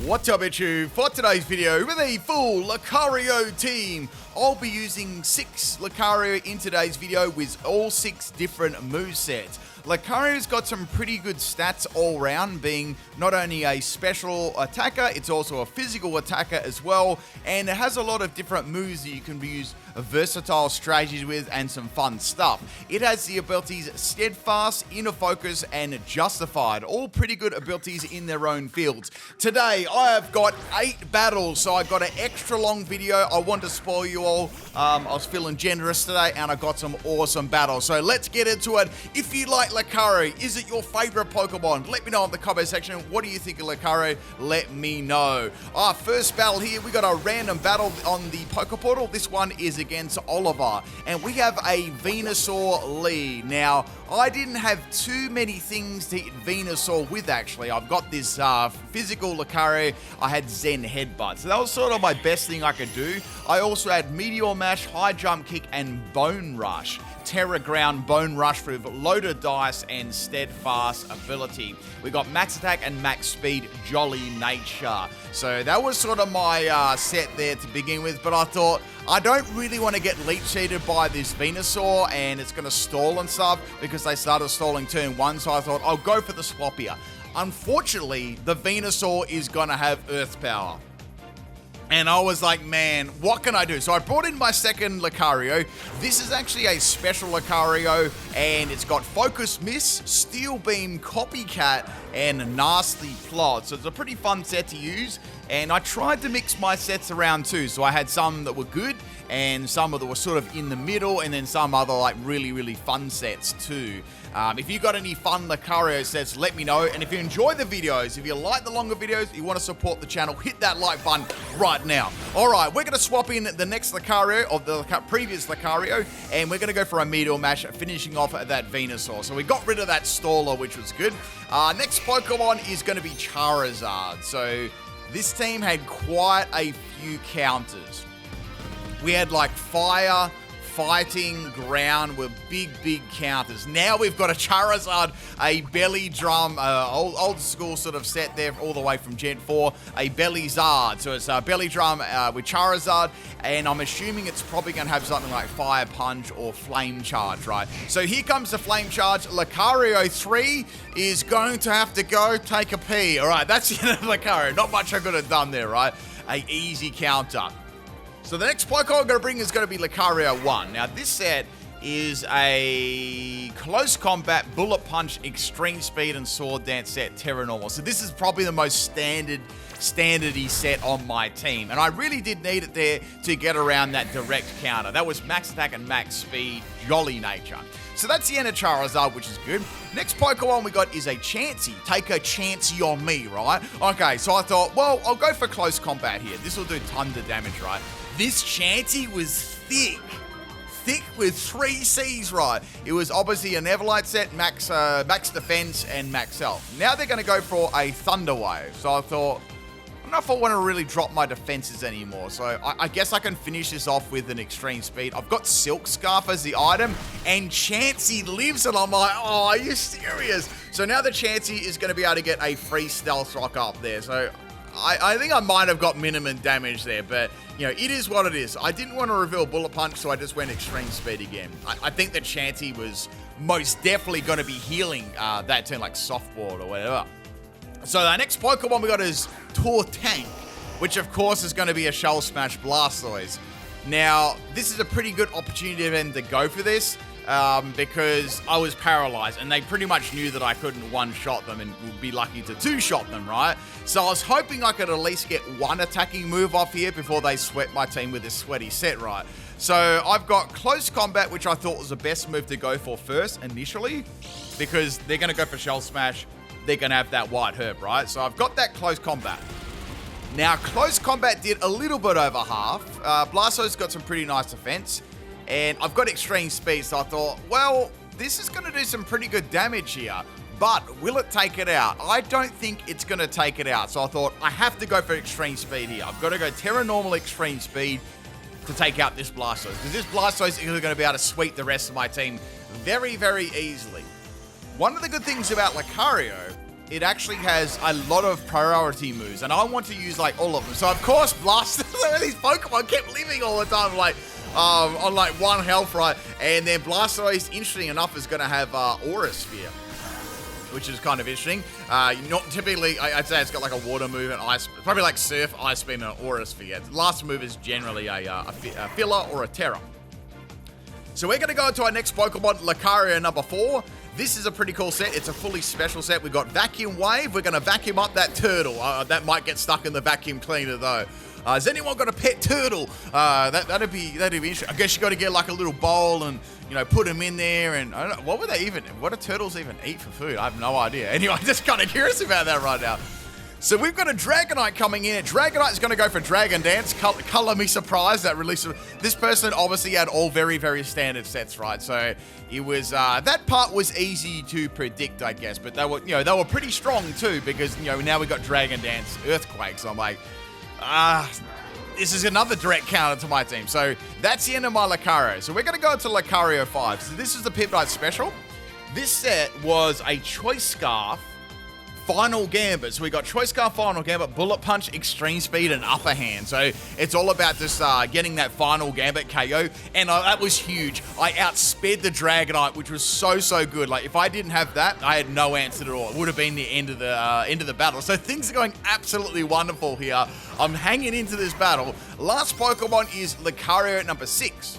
What's up, YouTube? For today's video, with a full Lucario team, I'll be using 6 Lucario in today's video with all 6 different movesets. Lucario's got some pretty good stats all round, being not only a special attacker, it's also a physical attacker as well, and it has a lot of different moves that you can use versatile strategies with and some fun stuff. It has the abilities Steadfast, Inner Focus, and Justified, all pretty good abilities in their own fields. Today, I have got 8 battles, so I got an extra long video. I want to spoil you all. I was feeling generous today, and I got some awesome battles. So let's get into it. If you like Lucario, is it your favorite Pokemon? Let me know in the comment section. What do you think of Lucario? Let me know. Our first battle here, we got a random battle on the Poke Portal. This one is against Oliver, and we have a Venusaur lead. Now, I didn't have too many things to hit Venusaur with, actually. I've got this physical Lucario. I had Zen Headbutt, so that was sort of my best thing I could do. I also had Meteor Mash, High Jump Kick, and Bone Rush. Terra Ground, Bone Rush with loaded dice and steadfast ability. We got Max Attack and Max Speed, Jolly Nature. So that was sort of my set there to begin with, but I thought, I don't really want to get leech seeded by this Venusaur and it's going to stall and stuff because they started stalling turn 1, so I thought I'll go for the swap here. Unfortunately, the Venusaur is going to have Earth Power. And I was like, man, what can I do? So I brought in my second Lucario. This is actually a special Lucario, and it's got Focus Miss, Steel Beam, Copycat, and Nasty Plot. So it's a pretty fun set to use. And I tried to mix my sets around too. So I had some that were good, and some that were sort of in the middle, and then some other like really fun sets too. If you got any fun Lucario sets, let me know. And if you enjoy the videos, if you like the longer videos, you want to support the channel, hit that like button right now. Alright, we're going to swap in the next Lucario, of the previous Lucario, and we're going to go for a Meteor Mash, finishing off that Venusaur. So we got rid of that Staller, which was good. Next Pokemon is going to be Charizard. So this team had quite a few counters. We had like Fire, Fighting, Ground with big counters. Now we've got a Charizard, a Belly Drum, old school sort of set there all the way from Gen 4, a Belly Zard. So it's a Belly Drum with Charizard, and I'm assuming it's probably going to have something like Fire Punch or Flame Charge, right? So here comes the Flame Charge. Lucario 3 is going to have to go take a pee. All right, that's the end of Lucario. Not much I could have done there, right? A easy counter. So the next Pokemon I'm going to bring is going to be Lucario 1. Now this set is a Close Combat, Bullet Punch, Extreme Speed, and Sword Dance set, Terra Normal. So this is probably the most standardy set on my team. And I really did need it there to get around that direct counter. That was Max Attack and Max Speed, Jolly Nature. So that's the end of Charizard, which is good. Next Pokemon we got is a Chansey. Take a Chansey on me, right? Okay, so I thought, well, I'll go for Close Combat here. This will do tons of damage, right? This Chansey was thick with 3 C's, right? It was obviously an Everlight set, max defense, and max health. Now they're going to go for a Thunder Wave. So I thought, I don't know if I want to really drop my defenses anymore. So I guess I can finish this off with an Extreme Speed. I've got Silk Scarf as the item, and Chansey lives, and I'm like, oh, are you serious? So now the Chansey is going to be able to get a free Stealth Rock up there. So I think I might have got minimum damage there, but, you know, it is what it is. I didn't want to reveal Bullet Punch, so I just went Extreme Speed again. I think that Chansey was most definitely going to be healing that turn, like Softball or whatever. So the next Pokemon we got is Tortank, which of course is going to be a Shell Smash Blastoise. Now, this is a pretty good opportunity for them to go for this. Because I was paralyzed and they pretty much knew that I couldn't one-shot them and would be lucky to two-shot them, right? So I was hoping I could at least get one attacking move off here before they sweat my team with this sweaty set, right? So I've got Close Combat, which I thought was the best move to go for first initially, because they're going to go for Shell Smash. They're going to have that White Herb, right? So I've got that Close Combat. Now, Close Combat did a little bit over half. Blastoise got some pretty nice defense. And I've got Extreme Speed, so I thought, well, this is going to do some pretty good damage here. But will it take it out? I don't think it's going to take it out. So I thought, I have to go for Extreme Speed here. I've got to go Terra Normal Extreme Speed to take out this Blastoise. Because this Blastoise is going to be able to sweep the rest of my team very easily. One of the good things about Lucario it actually has a lot of priority moves, and I want to use like all of them. So of course, Blast, these Pokemon kept living all the time, like on like 1 health, right? And then Blastoise, interesting enough, is going to have Aura Sphere, which is kind of interesting. Not typically, I'd say it's got like a water move and ice, probably like Surf, Ice Beam, and Aura Sphere. The last move is generally a filler or a Terra. So we're going to go into our next Pokemon, Lucario number 4. This is a pretty cool set. It's a fully special set. We've got Vacuum Wave. We're going to vacuum up that turtle. That might get stuck in the vacuum cleaner though. Has anyone got a pet turtle? That'd be interesting. I guess you got to get like a little bowl and, you know, put them in there. And I don't know, what do turtles even eat for food? I have no idea. Anyway, I'm just kind of curious about that right now. So we've got a Dragonite coming in. Dragonite's going to go for Dragon Dance. Color me surprised that release. This person obviously had all very, very standard sets, right? So it was that part was easy to predict, I guess. But they were pretty strong too, because now we got Dragon Dance, Earthquake. So I'm like, this is another direct counter to my team. So that's the end of my Lucario. So we're going to go to Lucario 5. So this is the PIMPNITE special. This set was a Choice Scarf Final Gambit. So we got Choice Scarf, Final Gambit, Bullet Punch, Extreme Speed, and Upper Hand. So it's all about just getting that Final Gambit KO. And that was huge. I outsped the Dragonite, which was so good. Like if I didn't have that, I had no answer at all. It would have been the end of the battle. So things are going absolutely wonderful here. I'm hanging into this battle. Last Pokemon is Lucario number 6.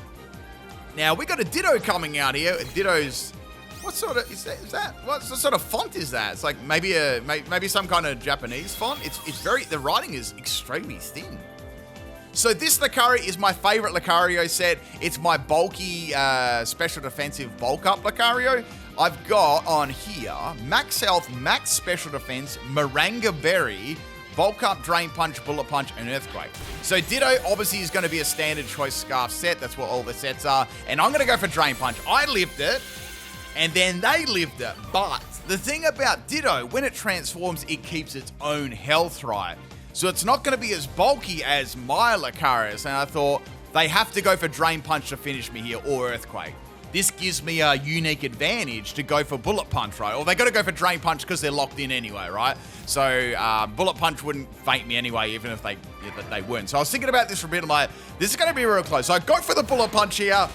Now we got a Ditto coming out here. Ditto's, what sort of is that? What sort of font is that? It's like maybe some kind of Japanese font. It's very, the writing is extremely thin. So this Lucario is my favorite Lucario set. It's my bulky special defensive bulk up Lucario. I've got on here max health, max special defense, Maranga Berry, bulk up, Drain Punch, Bullet Punch, and Earthquake. So Ditto obviously is going to be a standard Choice Scarf set. That's what all the sets are. And I'm going to go for Drain Punch. I lived it. And then they lived it. But the thing about Ditto, when it transforms, it keeps its own health, right? So it's not going to be as bulky as my Lucario. And I thought they have to go for Drain Punch to finish me here, or Earthquake. This gives me a unique advantage to go for Bullet Punch, right? Or they got to go for Drain Punch because they're locked in anyway, right? So Bullet Punch wouldn't faint me anyway, even if they weren't. So I was thinking about this for a bit. I'm like, this is going to be real close. So I go for the Bullet Punch here.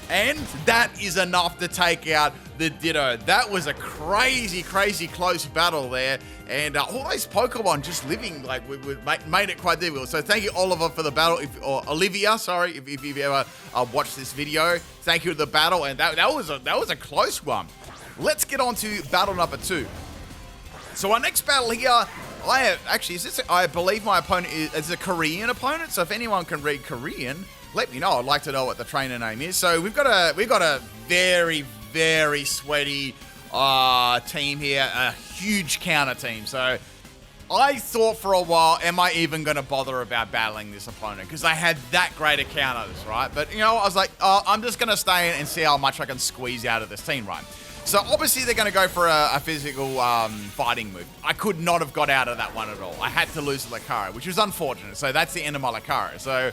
And that is enough to take out the Ditto. That was a crazy close battle there. And all those Pokemon just living, like, we made it quite difficult. So thank you, Oliver, for the battle. Or Olivia, sorry, if you've ever watched this video. Thank you for the battle. And that was a close one. Let's get on to battle number 2. So our next battle here, I believe my opponent is a Korean opponent. So if anyone can read Korean, let me know. I'd like to know what the trainer name is. So we've got a very sweaty team here, a huge counter team. So I thought for a while, am I even going to bother about battling this opponent? Because they had that great a counters, right? But, I was like, I'm just going to stay in and see how much I can squeeze out of this team, right? So obviously they're going to go for a physical fighting move. I could not have got out of that one at all. I had to lose the Lucario, which was unfortunate. So that's the end of my Lucario. So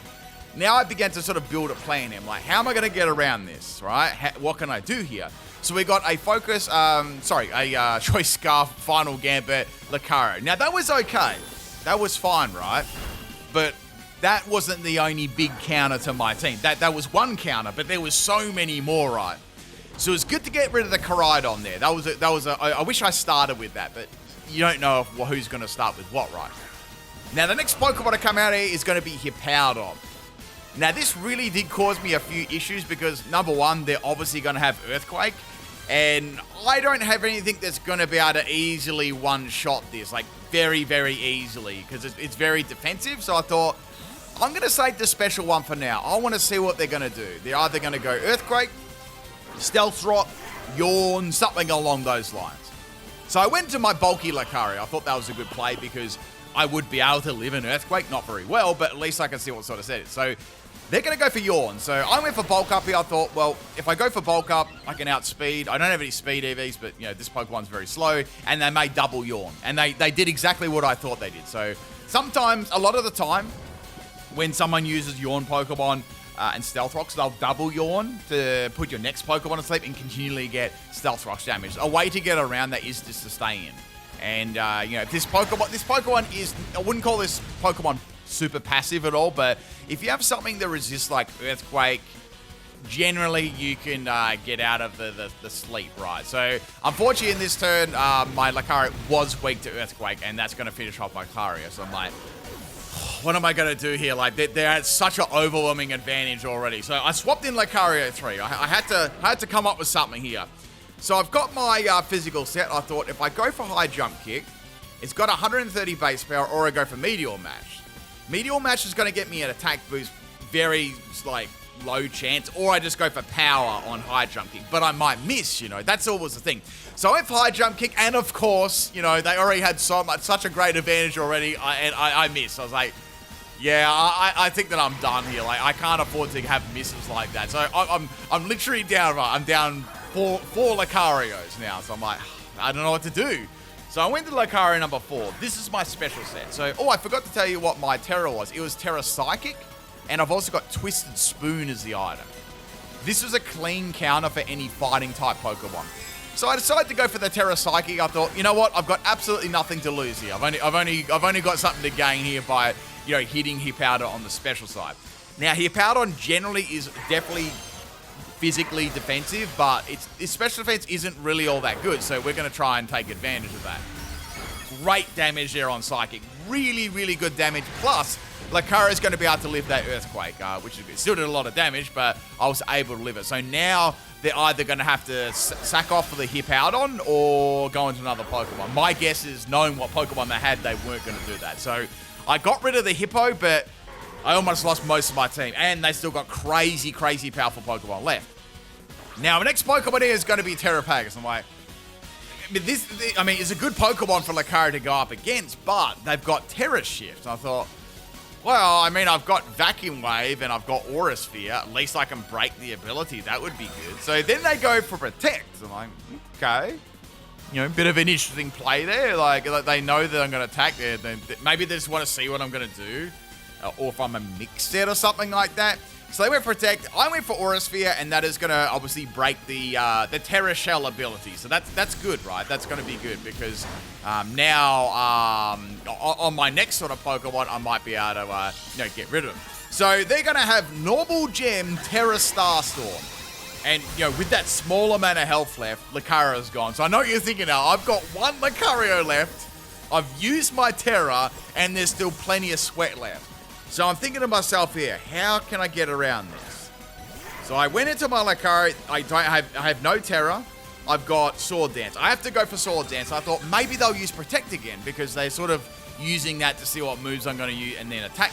now I began to sort of build a plan. I'm like, how am I going to get around this, right? What can I do here? So we got a Choice Scarf, Final Gambit, Lucario. Now that was okay. That was fine, right? But that wasn't the only big counter to my team. That was one counter, but there was so many more, right? So it was good to get rid of the Koraidon there. I wish I started with that, but you don't know who's going to start with what, right? Now the next Pokemon to come out here is going to be Hippowdon. Now, this really did cause me a few issues because, number one, they're obviously going to have Earthquake. And I don't have anything that's going to be able to easily one-shot this, like very easily, because it's very defensive. So I thought, I'm going to save the special one for now. I want to see what they're going to do. They're either going to go Earthquake, Stealth Rock, Yawn, something along those lines. So I went to my bulky Lucario. I thought that was a good play because I would be able to live in Earthquake. Not very well, but at least I can see what sort of set it is. So they're going to go for Yawn. So I went for Bulk Up here. I thought, well, if I go for Bulk Up, I can outspeed. I don't have any speed EVs, but, this Pokemon's very slow. And they may double Yawn. And they did exactly what I thought they did. So sometimes, a lot of the time, when someone uses Yawn Pokemon and Stealth Rocks, they'll double Yawn to put your next Pokemon to sleep and continually get Stealth Rocks damage. A way to get around that is just to stay in. And, you know, this Pokemon is, I wouldn't call this Pokemon super passive at all, but if you have something that resists, like, Earthquake, generally you can get out of the sleep, right? So, unfortunately, in this turn, my Lucario was weak to Earthquake, and that's going to finish off my Lucario. So I'm like, what am I going to do here? Like, they're at such an overwhelming advantage already. So I swapped in Lucario 3. I had to come up with something here. So I've got my physical set. I thought if I go for High Jump Kick, it's got 130 base power, or I go for Meteor Mash. Meteor Mash is going to get me an attack boost, very, like, low chance, or I just go for power on High Jump Kick, but I might miss, you know, that's always the thing. So I went for High Jump Kick, and of course, you know, they already had such a great advantage already, and I missed. I was like, yeah, I think that I'm done here. Like, I can't afford to have misses like that. So I'm literally down, right? I'm down four Lucarios now, so I'm like, I don't know what to do. So I went to Lucario number 4. This is my special set. So, oh, I forgot to tell you what my Terra was. It was Terra Psychic, and I've also got Twisted Spoon as the item. This was a clean counter for any fighting type Pokemon. So I decided to go for the Terra Psychic. I thought, you know what? I've got absolutely nothing to lose here. I've only got something to gain here by, you know, hitting Hippowdon on the special side. Now, Hippowdon generally is definitely physically defensive, but its special defense isn't really all that good. So we're going to try and take advantage of that. Great damage there on Psychic. Really, really good damage. Plus, Lucario is going to be able to live that Earthquake, which is good. Still did a lot of damage, but I was able to live it. So now they're either going to have to sack off for the Hippowdon or go into another Pokemon. My guess is, knowing what Pokemon they had, they weren't going to do that. So I got rid of the Hippo, but I almost lost most of my team. And they still got crazy, crazy powerful Pokemon left. Now, the next Pokemon here is going to be Terrapagus. I'm like, I mean, it's a good Pokemon for Lucario to go up against, but they've got Terra Shift. I thought, well, I mean, I've got Vacuum Wave and I've got Aura Sphere. At least I can break the ability. That would be good. So then they go for Protect. I'm like, okay. You know, bit of an interesting play there. Like they know that I'm going to attack there. Maybe they just want to see what I'm going to do. Or if I'm a mixed set or something like that. So they went for Protect. I went for Aura Sphere, and that is going to obviously break the Terra Shell ability. So that's good, right? That's going to be good because now on my next sort of Pokemon, I might be able to you know, get rid of them. So they're going to have normal gem Terra Starstorm. And, you know, with that small amount of health left, Lucario's gone. So I know what you're thinking now. I've got one Lucario left. I've used my Terra, and there's still plenty of sweat left. So I'm thinking to myself here, how can I get around this? So I went into my Lucario. I have no Terra. I've got Sword Dance. I have to go for Sword Dance. I thought maybe they'll use Protect again because they're sort of using that to see what moves I'm going to use and then attack.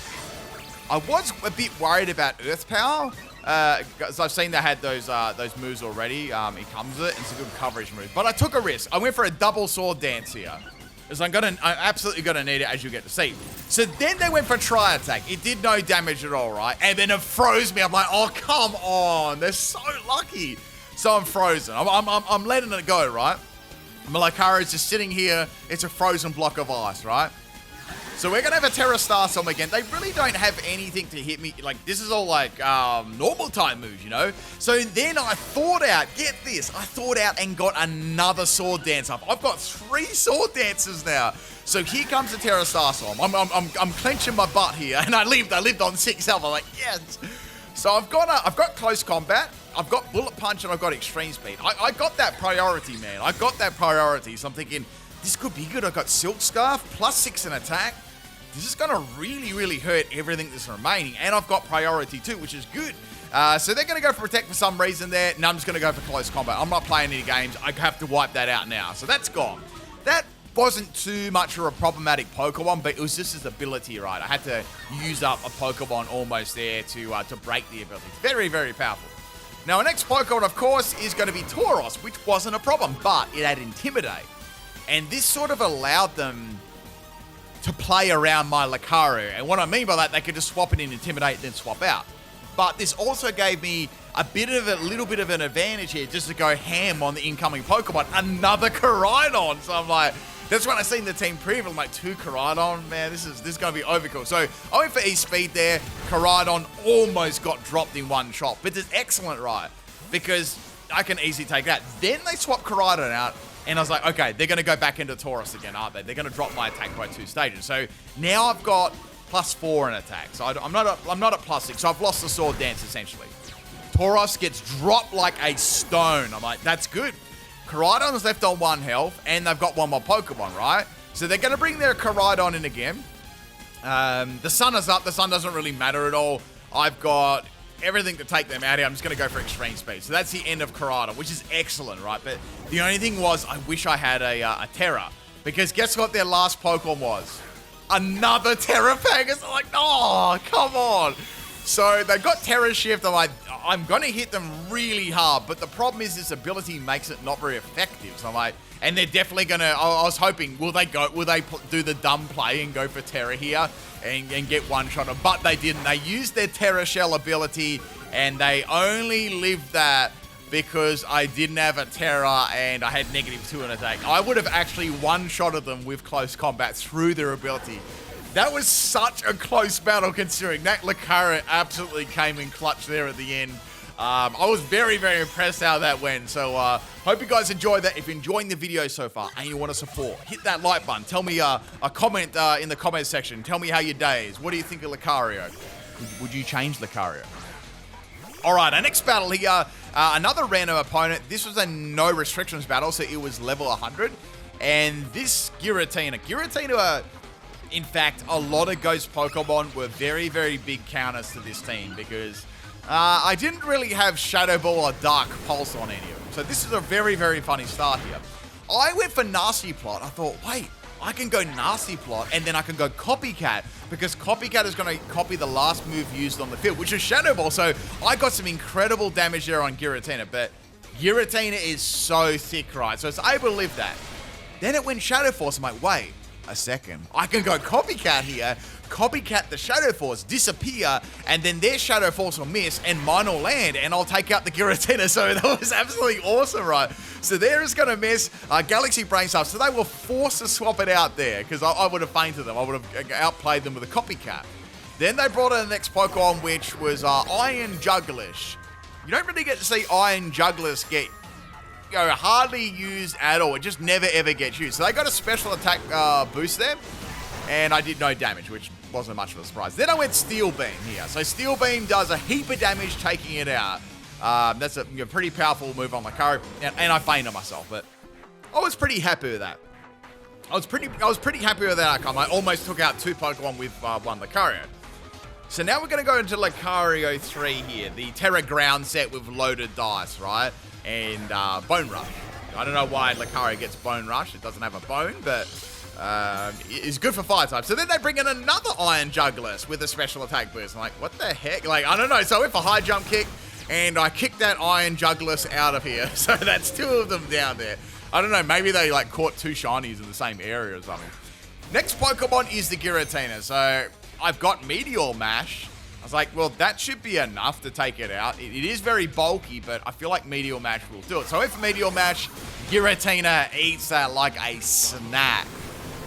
I was a bit worried about Earth Power because I've seen they had those moves already. It comes with it. It's a good coverage move. But I took a risk. I went for a double Sword Dance here. Because I'm absolutely going to need it, as you get to see. So then they went for Tri Attack. It did no damage at all, right? And then it froze me. I'm like, oh, come on. They're so lucky. So I'm frozen. I'm letting it go, right? My Lucario's just sitting here. It's a frozen block of ice, right? So we're going to have a Terra Starstorm again. They really don't have anything to hit me. Like, this is all like normal type moves, you know? So then I thought out, get this, I thought out and got another Sword Dance up. I've got 3 Sword Dances now. So here comes the Terra Starstorm. I'm clenching my butt here, and I lived on 6 health. I'm like, yes. So I've got Close Combat, I've got Bullet Punch, and I've got Extreme Speed. I got that priority, man. I got that priority. So I'm thinking, this could be good. I've got Silk Scarf, +6 in attack. This is going to really, really hurt everything that's remaining. And I've got priority too, which is good. So they're going to go for Protect for some reason there. And I'm just going to go for Close Combat. I'm not playing any games. I have to wipe that out now. So that's gone. That wasn't too much of a problematic Pokemon, but it was just his ability, right? I had to use up a Pokemon almost there to break the ability. Very, very powerful. Now, our next Pokemon, of course, is going to be Tauros, which wasn't a problem, but it had Intimidate. And this sort of allowed them to play around my Lucario. And what I mean by that, they could just swap it in Intimidate and then swap out. But this also gave me a little bit of an advantage here just to go ham on the incoming Pokemon. Another Koraidon. So I'm like, that's when I seen the team preview. I'm like, 2 Koraidon, man, this is going to be overkill. So I went for E-Speed there. Koraidon almost got dropped in one shot. But it's excellent, right? Because I can easily take that. Then they swap Koraidon out. And I was like, okay, they're going to go back into Taurus again, aren't they? They're going to drop my attack by 2 stages. So now I've got +4 in attack. So I'm not at +6. So I've lost the Sword Dance, essentially. Tauros gets dropped like a stone. I'm like, that's good. Koraidon's left on 1 health, and they've got 1 more Pokemon, right? So they're going to bring their Koraidon in again. The sun is up. The sun doesn't really matter at all. I've got everything to take them out here. I'm just going to go for extreme speed. So that's the end of Koraidon, which is excellent, right? But the only thing was, I wish I had a Terra. Because guess what their last Pokemon was? Another Terrapagus. I'm like, oh, come on. So they've got Terra Shift. I'm like, I'm going to hit them really hard. But the problem is this ability makes it not very effective. So I'm like, and they're definitely going to, I was hoping, will they do the dumb play and go for Terra here and get one shot? But they didn't. They used their Terra Shell ability and they only lived that because I didn't have a Terra and I had -2 in attack. I would have actually one-shotted them with close combat through their ability. That was such a close battle considering that Lucario absolutely came in clutch there at the end. I was very, very impressed how that went. So, hope you guys enjoyed that. If you're enjoying the video so far and you want to support, hit that like button. Tell me a comment in the comment section. Tell me how your day is. What do you think of Lucario? Would you change Lucario? All right, our next battle here, another random opponent. This was a no restrictions battle, so it was level 100. And this Giratina, in fact, a lot of Ghost Pokemon were very, very big counters to this team because I didn't really have Shadow Ball or Dark Pulse on any of them. So this is a very, very funny start here. I went for Nasty Plot. I thought, wait, I can go Nasty Plot and then I can go Copycat because Copycat is going to copy the last move used on the field, which is Shadow Ball. So I got some incredible damage there on Giratina, but Giratina is so thick, right? So it's able to live that. Then it went Shadow Force. I'm like, wait a second. I can go Copycat here, Copycat the Shadow Force, disappear, and then their Shadow Force will miss, and mine will land, and I'll take out the Giratina. So that was absolutely awesome, right? So there is going to miss Galaxy Brain Stuff. So they were forced to swap it out there, because I would have fainted them. I would have outplayed them with a Copycat. Then they brought in the next Pokemon, which was Iron Juggalish. You don't really get to see Iron Juggalish get hardly used at all. It just never ever gets used. So they got a special attack boost there, and I did no damage, which wasn't much of a surprise. Then I went Steel Beam here. So Steel Beam does a heap of damage taking it out. That's a pretty powerful move on Lucario, and I fainted myself, but I was pretty happy with that. I was pretty happy with that outcome. I almost took out 2 Pokemon with 1 Lucario. So now we're going to go into Lucario 3 here, the Terra Ground set with loaded dice, right? And Bone Rush. I don't know why Lucario gets Bone Rush. It doesn't have a bone, but it's good for fire type. So then they bring in another Iron Juggalish with a special attack boost. I'm like, what the heck? Like, I don't know. So I went for High Jump Kick, and I kicked that Iron Juggalish out of here. So that's 2 of them down there. I don't know. Maybe they like caught 2 shinies in the same area or something. Next Pokemon is the Giratina. So I've got Meteor Mash. I was like, well, that should be enough to take it out. It is very bulky, but I feel like Meteor Mash will do it. So I went for Meteor Mash. Giratina eats that like a snack.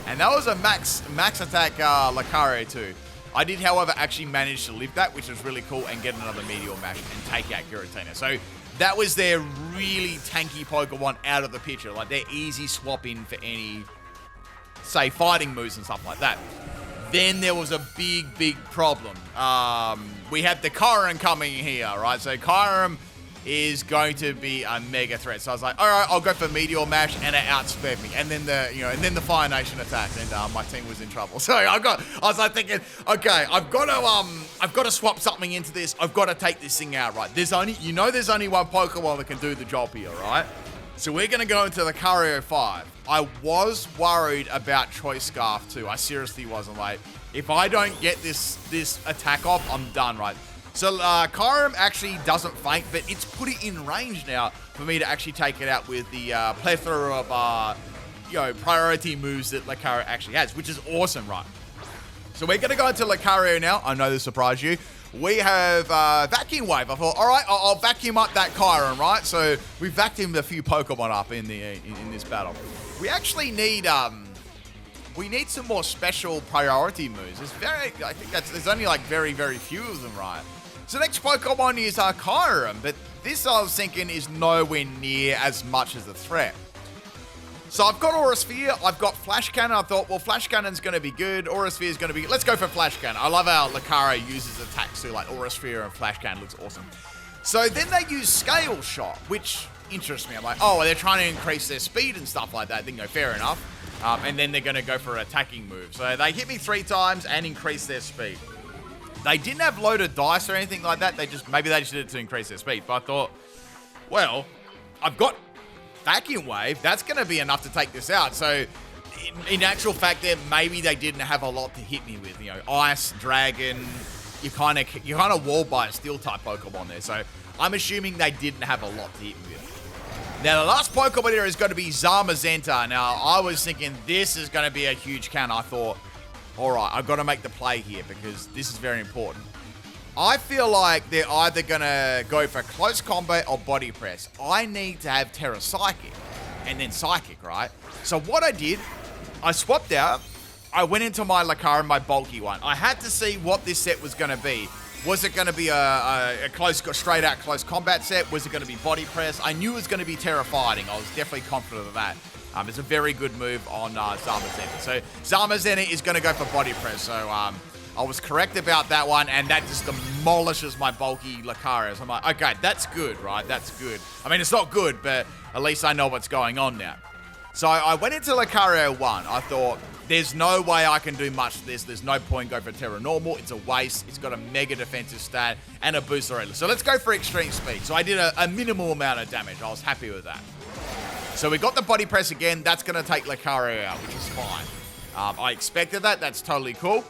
And that was a max attack Lucario too. I did, however, actually manage to live that, which was really cool, and get another Meteor Mash and take out Giratina. So that was their really tanky Pokemon out of the picture. Like, they're easy swap in for any, say, fighting moves and stuff like that. Then there was a big problem. We had the Kyurem coming here, right? So Kyurem is going to be a mega threat. So I was like, all right, I'll go for Meteor Mash, and it outsped me. And then the Fire Nation attacked, and my team was in trouble. So I was like thinking, okay, I've got to swap something into this. I've got to take this thing out, right? There's only one Pokemon that can do the job here, right? So we're going to go into the Lucario 5. I was worried about Choice Scarf too. I seriously wasn't. Like, if I don't get this attack off, I'm done, right? So Kyurem actually doesn't faint, but it's put it in range now for me to actually take it out with the plethora of priority moves that Lucario actually has, which is awesome, right? So we're going to go into Lucario now. I know this surprised you. We have Vacuum Wave. I thought, all right, I'll vacuum up that Kyurem, right? So we vacuumed a few Pokemon up in this battle. We actually need some more special priority moves. I think there's only like very, very few of them, right? So next Pokemon is Kyurem, but this I was thinking is nowhere near as much as a threat. So I've got Aura Sphere, I've got Flash Cannon. I thought, well, Flash Cannon's going to be good. Aura Sphere is going to be good. Let's go for Flash Cannon. I love how Lucario uses attacks too, like Aura Sphere and Flash Cannon looks awesome. So then they use Scale Shot, which interests me. I'm like, oh, they're trying to increase their speed and stuff like that. Then go, fair enough. And then they're going to go for an attacking move. So they hit me 3 times and increase their speed. They didn't have loaded dice or anything like that. Maybe they just did it to increase their speed. But I thought, well, I've got Vacuum Wave, that's going to be enough to take this out. So, in actual fact, maybe they didn't have a lot to hit me with. You know, Ice, Dragon, you kind of wall by a Steel-type Pokemon there. So, I'm assuming they didn't have a lot to hit me with. Now, the last Pokemon here is going to be Zamazenta. Now, I was thinking this is going to be a huge count. I thought, all right, I've got to make the play here because this is very important. I feel like they're either going to go for close combat or body press. I need to have Terra Psychic and then Psychic, right? So what I did, I swapped out. I went into my Lucario, my bulky one. I had to see what this set was going to be. Was it going to be a straight out close combat set? Was it going to be body press? I knew it was going to be Terra Fighting. I was definitely confident of that. It's a very good move on Zamazenta. So Zamazenta is going to go for body press. So I was correct about that one, and that just demolishes my bulky Lucario. So I'm like, okay, that's good, right? That's good. I mean, it's not good, but at least I know what's going on now. So I went into Lucario 1. I thought, there's no way I can do much of this. There's no point going for Terra Normal. It's a waste. It's got a mega defensive stat and a boost already. So let's go for Extreme Speed. So I did a minimal amount of damage. I was happy with that. So we got the body press again. That's going to take Lucario out, which is fine. I expected that. That's totally cool.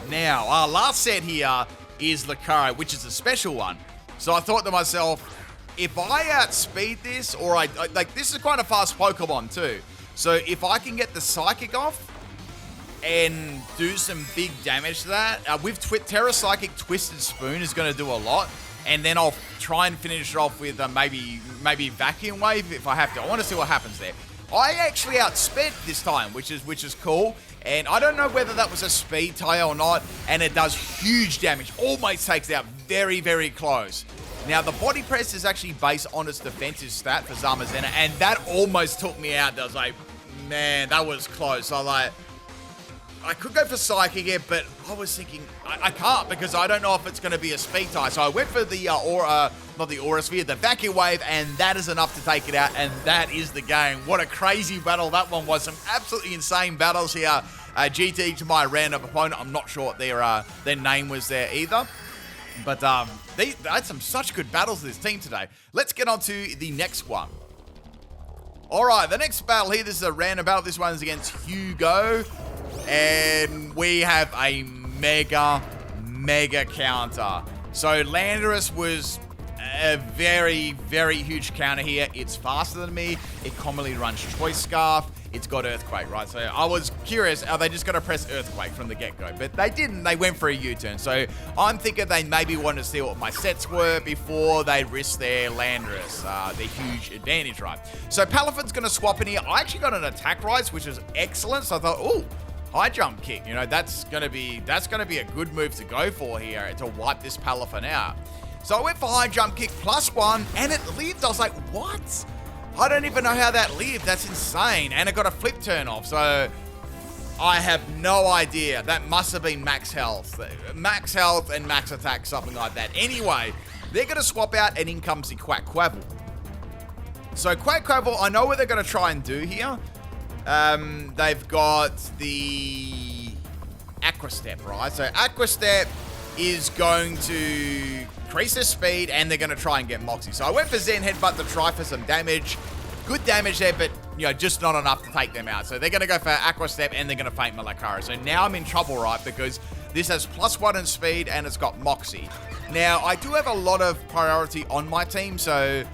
Now, our last set here is Lucario, which is a special one. So I thought to myself, if I outspeed this, or like this is quite a fast Pokemon too. So if I can get the Psychic off and do some big damage to that, with Terra Psychic, Twisted Spoon is going to do a lot. And then I'll try and finish it off with maybe Vacuum Wave if I have to. I want to see what happens there. I actually outsped this time, which is cool. And I don't know whether that was a speed tie or not. And it does huge damage. Almost takes out very, very close. Now, the body press is actually based on its defensive stat for Zamazenta. And that almost took me out. I was like, man, that was close. I could go for Psychic here, but I was thinking, I can't because I don't know if it's going to be a speed tie. So I went for the not the Aura Sphere, the Vacuum Wave, and that is enough to take it out, and that is the game. What a crazy battle that one was. Some absolutely insane battles here. GT to my random opponent. I'm not sure what their name was there either. But they had some such good battles with this team today. Let's get on to the next one. All right, the next battle here, this is a random battle. This one's against Hugo. And we have a mega counter. So Landorus was a very, very huge counter here. It's faster than me. It commonly runs Choice Scarf. It's got Earthquake, right? So I was curious, are they just going to press Earthquake from the get-go? But they didn't. They went for a U-turn. So I'm thinking they maybe wanted to see what my sets were before they risk their Landorus, their huge advantage, right? So Palafon's going to swap in here. I actually got an attack rise, which is excellent. So I thought, ooh, high jump kick, you know, that's gonna be a good move to go for here to wipe this Palafon out. So I went for high jump kick +1 and it lived. I was like, what? I don't even know how that lived. That's insane. And it got a flip turn off. So I have no idea. That must have been max health and max attack, something like that. Anyway, they're gonna swap out and in comes the Quackquavel. So Quackquavel, I know what they're gonna try and do here. They've got the Aqua Step, right? So Aqua Step is going to increase their speed and they're going to try and get Moxie. So I went for Zen Headbutt to try for some damage. Good damage there, but, you know, just not enough to take them out. So they're going to go for Aqua Step and they're going to feint my Lucario. So now I'm in trouble, right? Because this has +1 in speed and it's got Moxie. Now, I do have a lot of priority on my team, so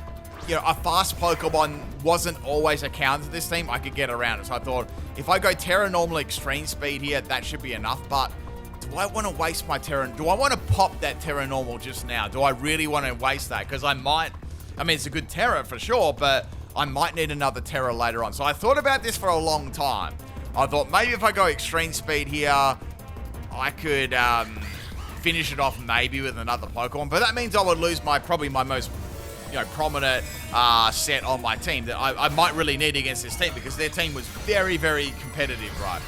you know, a fast Pokemon wasn't always a counter to this team. I could get around it. So I thought, if I go Terra Normal Extreme Speed here, that should be enough. But do I want to waste my Terra? Do I want to pop that Terra Normal just now? Do I really want to waste that? Because I mean, it's a good Terra for sure, but I might need another Terra later on. So I thought about this for a long time. I thought maybe if I go Extreme Speed here, I could finish it off maybe with another Pokemon. But that means I would lose probably my most prominent set on my team that I might really need against this team, because their team was very, very competitive, right?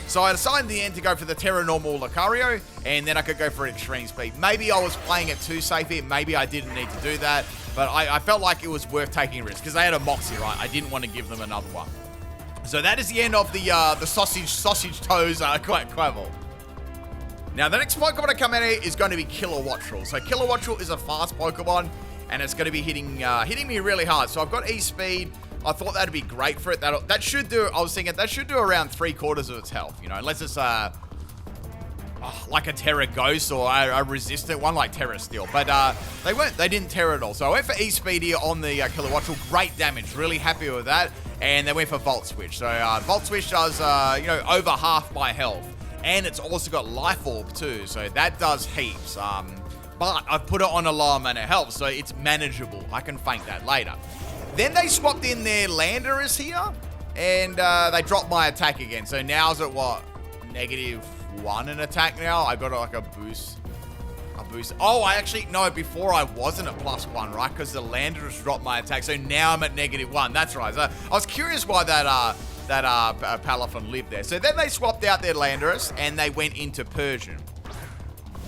So I decided in the end to go for the Terra Normal Lucario, and then I could go for Extreme Speed. Maybe I was playing it too safe here. Maybe I didn't need to do that, but I felt like it was worth taking a risk, because they had a Moxie, right? I didn't want to give them another one. So that is the end of the sausage toes Quavel. Now, the next Pokemon to come out here is going to be Kilowattrel. So Kilowattrel is a fast Pokemon, and it's going to be hitting me really hard. So I've got E-Speed. I thought that'd be great for it. That should do, I was thinking, that should do around 3/4 of its health, unless it's like a Terra Ghost or a resistant one like Terra Steel. But they didn't Terra at all. So I went for E-Speed here on the Kilowattrel. Great damage, really happy with that. And they went for Volt Switch. So Volt Switch does, over half my health. And it's also got Life Orb too, so that does heaps. But I've put it on a lower amount of health, so it's manageable. I can feint that later. Then they swapped in their Landorus here, and they dropped my attack again. So now is it what? -1 in attack now? I got like a boost. Oh, I actually, no, before I wasn't at +1, right? Because the Landorus dropped my attack, so now I'm at -1. That's right. So I was curious why that Palafin lived there. So then they swapped out their Landorus, and they went into Persian.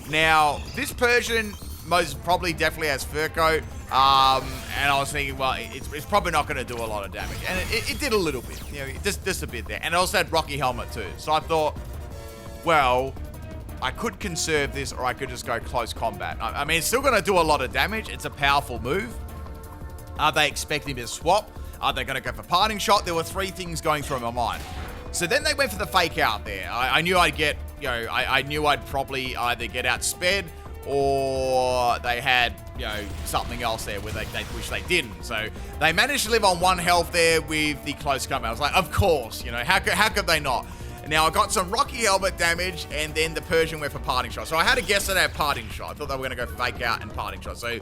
Now, this Persian most probably definitely has Fur Coat, and I was thinking, well, it's probably not going to do a lot of damage, and it did a little bit, just a bit there, and it also had Rocky Helmet too. So I thought, well, I could conserve this, or I could just go close combat. I mean, it's still going to do a lot of damage. It's a powerful move. Are they expecting me to swap? Are they going to go for Parting Shot? There were 3 things going through my mind. So then they went for the Fake Out there. I knew I'd get, I knew I'd probably either get outsped, or they had, something else there where which they didn't. So they managed to live on 1 health there with the close combat. I was like, of course, how could they not? Now I got some Rocky Helmet damage, and then the Persian went for Parting Shot. So I had to guess that they had Parting Shot. I thought they were going to go for Fake Out and Parting Shot. So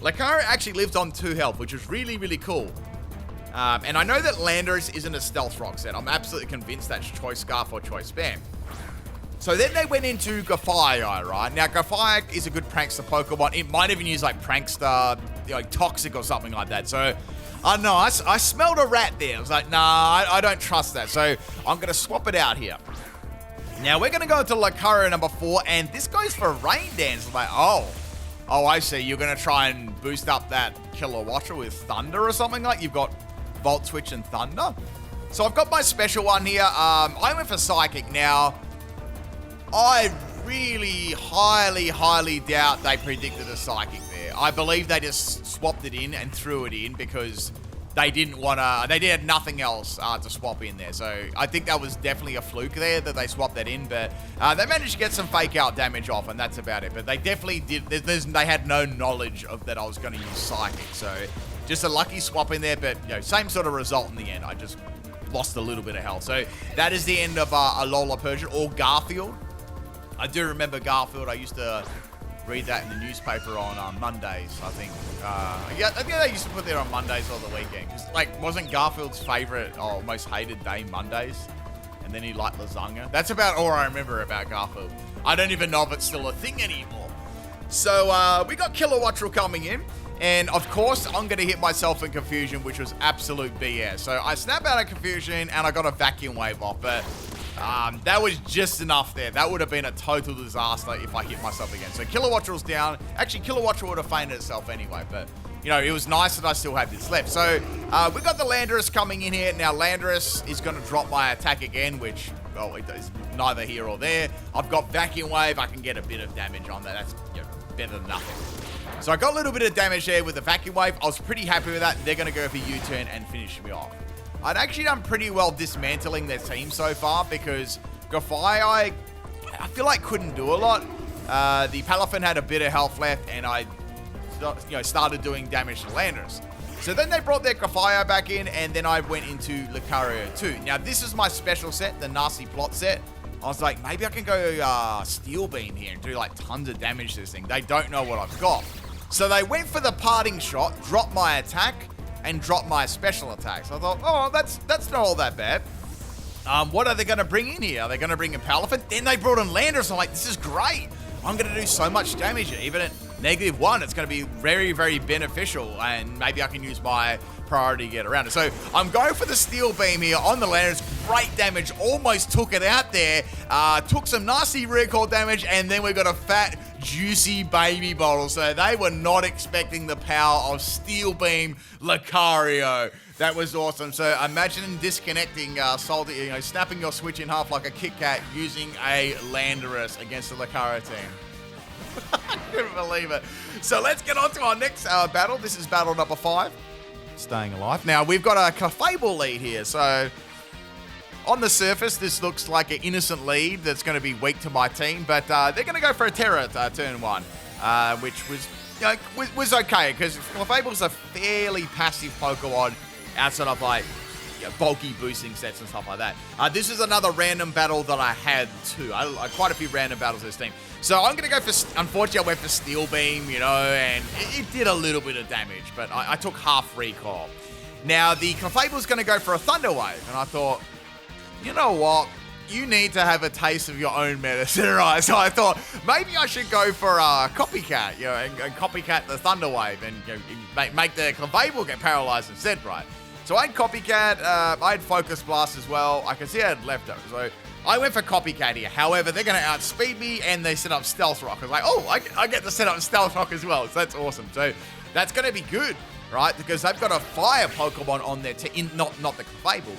Lucario actually lived on 2 health, which was really, really cool. And I know that Landorus isn't a Stealth Rock set. I'm absolutely convinced that's Choice Scarf or Choice Spam. So then they went into Gothai, right? Now, Gothai is a good prankster Pokemon. It might even use, like, Prankster, Toxic or something like that. So, I don't know. I smelled a rat there. I was like, nah, I don't trust that. So, I'm going to swap it out here. Now, we're going to go into Lucario number 4, and this goes for Rain Dance. I'm like, oh, I see. You're going to try and boost up that Kilowattrel with Thunder or something like you've got Volt Switch and Thunder. So, I've got my special one here. I went for Psychic. Now, I really highly doubt they predicted a Psychic there. I believe they just swapped it in and threw it in because they didn't want to, they had nothing else to swap in there. So I think that was definitely a fluke there that they swapped that in, but they managed to get some Fake Out damage off, and that's about it. But they definitely did, they had no knowledge of that I was going to use Psychic. So just a lucky swap in there, but same sort of result in the end. I just lost a little bit of health. So that is the end of Alola Persian, or Garfield. I do remember Garfield. I used to read that in the newspaper on Mondays, I think. Yeah, I think they used to put that on Mondays or the weekend. Because, wasn't Garfield's favorite or most hated day Mondays? And then he liked lasagna. That's about all I remember about Garfield. I don't even know if it's still a thing anymore. So, we got Kilowattrel coming in. And, of course, I'm going to hit myself in Confusion, which was absolute BS. So, I snap out of Confusion, and I got a Vacuum Wave off. But that was just enough there. That would have been a total disaster if I hit myself again. So Kilowattrel's down. Actually, Kilowattrel would have fainted itself anyway, but, it was nice that I still had this left. So we got the Landorus coming in here. Now, Landorus is going to drop my attack again, which, well, it is neither here or there. I've got Vacuum Wave. I can get a bit of damage on that. That's better than nothing. So I got a little bit of damage there with the Vacuum Wave. I was pretty happy with that. They're going to go for U-turn and finish me off. I'd actually done pretty well dismantling their team so far because Gothai, I feel like couldn't do a lot. The Palafin had a bit of health left, and I started doing damage to Landorus. So then they brought their Gothai back in, and then I went into Lucario 2. Now, this is my special set, the Nasty Plot set. I was like, maybe I can go Steel Beam here and do tons of damage to this thing. They don't know what I've got. So they went for the Parting Shot, dropped my attack, and drop my special attacks. I thought, oh, that's not all that bad. What are they going to bring in here? Are they going to bring in Palafin? Then they brought in Landorus. I'm like, this is great. I'm going to do so much damage here, even at -1. It's going to be very, very beneficial, and maybe I can use my priority to get around it. So I'm going for the Steel Beam here on the Landorus. Great damage, almost took it out there. Took some nasty recoil damage, and then we got a fat, juicy baby bottle. So they were not expecting the power of Steel Beam Lucario. That was awesome. So imagine disconnecting, snapping your Switch in half like a Kit Kat using a Landorus against the Lucario team. I couldn't believe it. So let's get on to our next battle. This is battle number 5. Staying alive. Now, we've got a Clefable lead here. So on the surface, this looks like an innocent lead that's going to be weak to my team. But they're going to go for a Terra turn 1, which was, was okay. Because Clefable's a fairly passive Pokemon outside of like bulky boosting sets and stuff like that. This is another random battle that I had too. I quite a few random battles this team. So I'm going to go for, unfortunately I went for Steel Beam, and it did a little bit of damage, but I took half recoil. Now the Clefable's going to go for a Thunder Wave, and I thought, you know what? You need to have a taste of your own medicine, right? So I thought maybe I should go for a Copycat, and copycat the Thunder Wave, and make the Clefable get paralyzed instead, right? So I had Copycat, I had Focus Blast as well. I can see I had Leftover, so I went for Copycat here. However, they're going to outspeed me, and they set up Stealth Rock. I was like, oh, I get to set up Stealth Rock as well, so that's awesome. So that's going to be good, right? Because they've got a Fire Pokemon on their team, not the Clefable,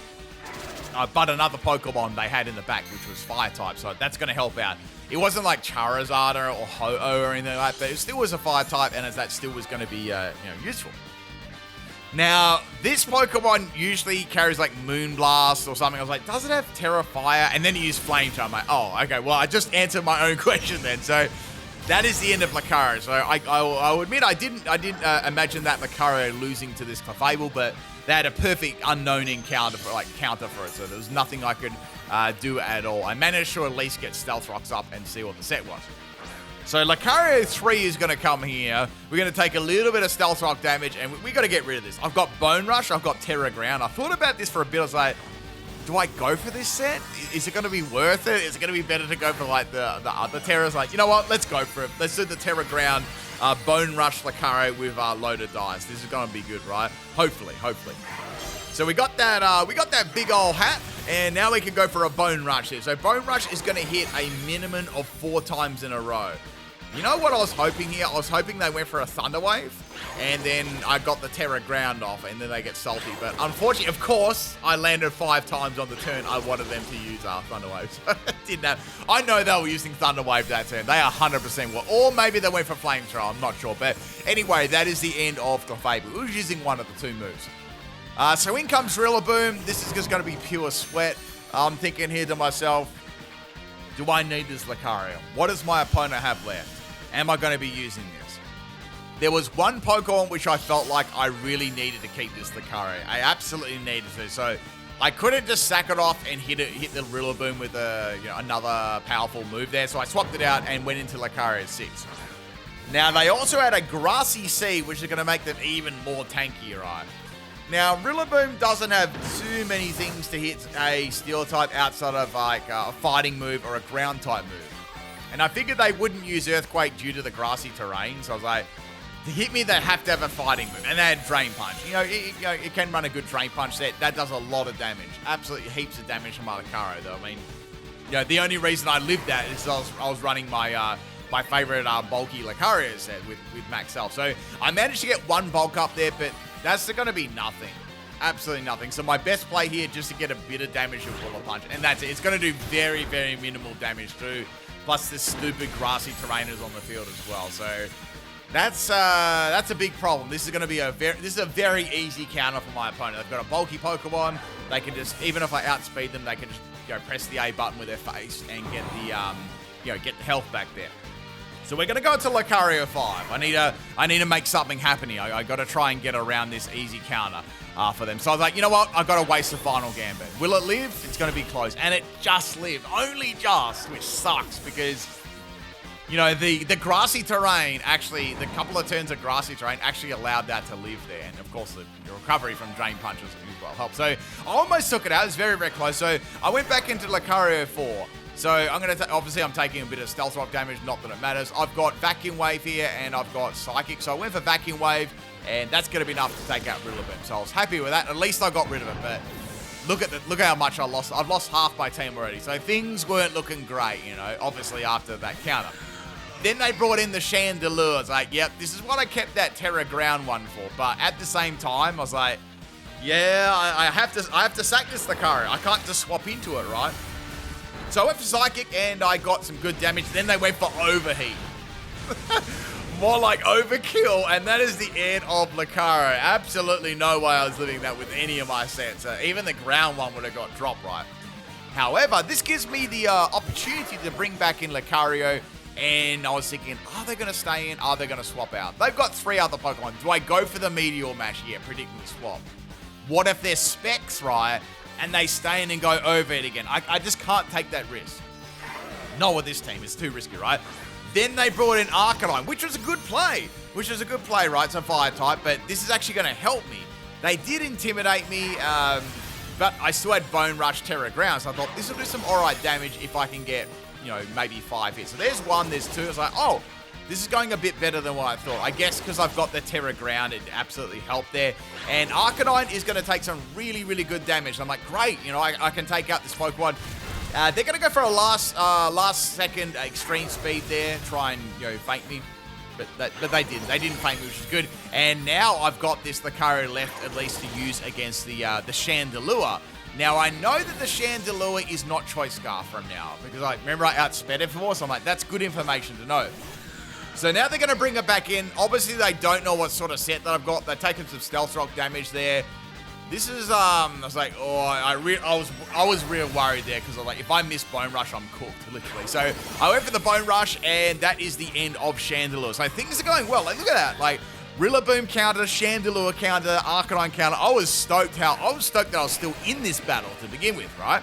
but another Pokemon they had in the back, which was Fire type, so that's going to help out. It wasn't like Charizard or Ho-Oh or anything like that, but it still was a Fire type, and as that still was going to be useful. Now, this Pokemon usually carries like Moonblast or something. I was like, does it have Terra Fire? And then he used Flame Charm. I'm like, oh, okay, well, I just answered my own question then. So that is the end of Lucario. So I'll admit I didn't imagine that Lucario losing to this Clefable, but they had a perfect unknown counter for it. So there was nothing I could do at all. I managed to at least get Stealth Rocks up and see what the set was. So Lucario 3 is going to come here. We're going to take a little bit of Stealth Rock damage, and we got to get rid of this. I've got Bone Rush. I've got Terra Ground. I thought about this for a bit. I was like, do I go for this set? Is it going to be worth it? Is it going to be better to go for like the other Terras? Like, you know what? Let's go for it. Let's do the Terra Ground Bone Rush Lucario with loaded dice. This is going to be good, right? Hopefully. So we got that big old hat, and now we can go for a Bone Rush here. So Bone Rush is going to hit a minimum of 4 times in a row. You know what I was hoping here? I was hoping they went for a Thunder Wave, and then I got the Terra Ground off, and then they get salty. But unfortunately, of course, I landed 5 times on the turn. I wanted them to use Thunder Waves. Didn't have. I know they were using Thunder Wave that turn. They 100% were. Or maybe they went for Flame Throw. I'm not sure. But anyway, that is the end of Clefable. Who's using one of the 2 moves? So in comes Rillaboom. This is just going to be pure sweat. I'm thinking here to myself, do I need this Lucario? What does my opponent have left? Am I going to be using this? There was one Pokemon which I felt like I really needed to keep this Lucario. I absolutely needed to. So I couldn't just sack it off and hit the Rillaboom with another powerful move there. So I swapped it out and went into Lucario 6. Now they also had a Grassy Seed, which is going to make them even more tanky, right? Now Rillaboom doesn't have too many things to hit a Steel type outside of like a fighting move or a ground type move. And I figured they wouldn't use Earthquake due to the grassy terrain. So I was like, to hit me, they have to have a fighting move. And they had Drain Punch. It can run a good Drain Punch set. That does a lot of damage. Absolutely heaps of damage from my Lucario, though. I mean, the only reason I lived that is I was running my my favorite bulky Lucario set with Max Health. So I managed to get 1 bulk up there, but that's going to be nothing. Absolutely nothing. So my best play here just to get a bit of damage with Bullet Punch. And that's it. It's going to do very, very minimal damage too. Plus this stupid grassy terrain is on the field as well. So that's a big problem. This is going to be a very easy counter for my opponent. They've got a bulky Pokemon. They can just, even if I outspeed them, they can just press the A button with their face and get the get the health back there. So we're going to go to Lucario 5. I need to make something happen here. I got to try and get around this easy counter for them. So I was like, you know what? I've got to waste the final Gambit. Will it live? It's going to be close. And it just lived. Only just, which sucks because, the grassy terrain, actually, the couple of turns of grassy terrain actually allowed that to live there. And, of course, the recovery from Drain Punches as well helped. So I almost took it out. It was very, very close. So I went back into Lucario 4. So I'm going to, obviously I'm taking a bit of Stealth Rock damage, not that it matters. I've got Vacuum Wave here and I've got Psychic. So I went for Vacuum Wave and that's going to be enough to take out Rillaboom. So I was happy with that. At least I got rid of it, but look how much I lost. I've lost half my team already. So things weren't looking great, you know, obviously after that counter. Then they brought in the Chandelure. I was like, yep, this is what I kept that Terra Ground one for. But at the same time, I was like, yeah, I have to sack this Lucario. I can't just swap into it, right? So I went for Psychic and I got some good damage. Then they went for Overheat. More like Overkill, and that is the end of Lucario. Absolutely no way I was living that with any of my sets. Even the ground one would have got dropped, right? However, this gives me the opportunity to bring back in Lucario, and I was thinking, are they going to stay in? Are they going to swap out? They've got 3 other Pokemon. Do I go for the Meteor Mash? Yeah, predicting the swap. What if they're Specs, right? And they stay in and go over it again. I just can't take that risk. Not with this team. It's too risky, right? Then they brought in Arcanine, which was a good play. Right? So Fire type, but this is actually going to help me. They did intimidate me, but I still had Bone Rush, Terra Ground, so I thought this will do some alright damage if I can get, you know, maybe 5 hits. So there's 1, there's 2. It's like, oh, this is going a bit better than what I thought. I guess because I've got the Terra Ground, it absolutely helped there. And Arcanine is going to take some really, really good damage. And I'm like, great, you know, I can take out this Pokemon. They're going to go for a last second extreme speed there, try and, you know, feint me. But they didn't. They didn't feint me, which is good. And now I've got this Lucario left at least to use against the Chandelure. Now, I know that the Chandelure is not Choice Scarf from now, because I remember I outsped it before, so I'm like, that's good information to know. So now they're going to bring it back in. Obviously, they don't know what sort of set that I've got. They've taken some Stealth Rock damage there. This is, I was like, oh, I was real worried there, because I was like, if I miss Bone Rush, I'm cooked, literally. So I went for the Bone Rush, and that is the end of Chandelure. So things are going well. Like, look at that. Like, Rillaboom counter, Chandelure counter, Arcanine counter. I was stoked that I was still in this battle to begin with, right?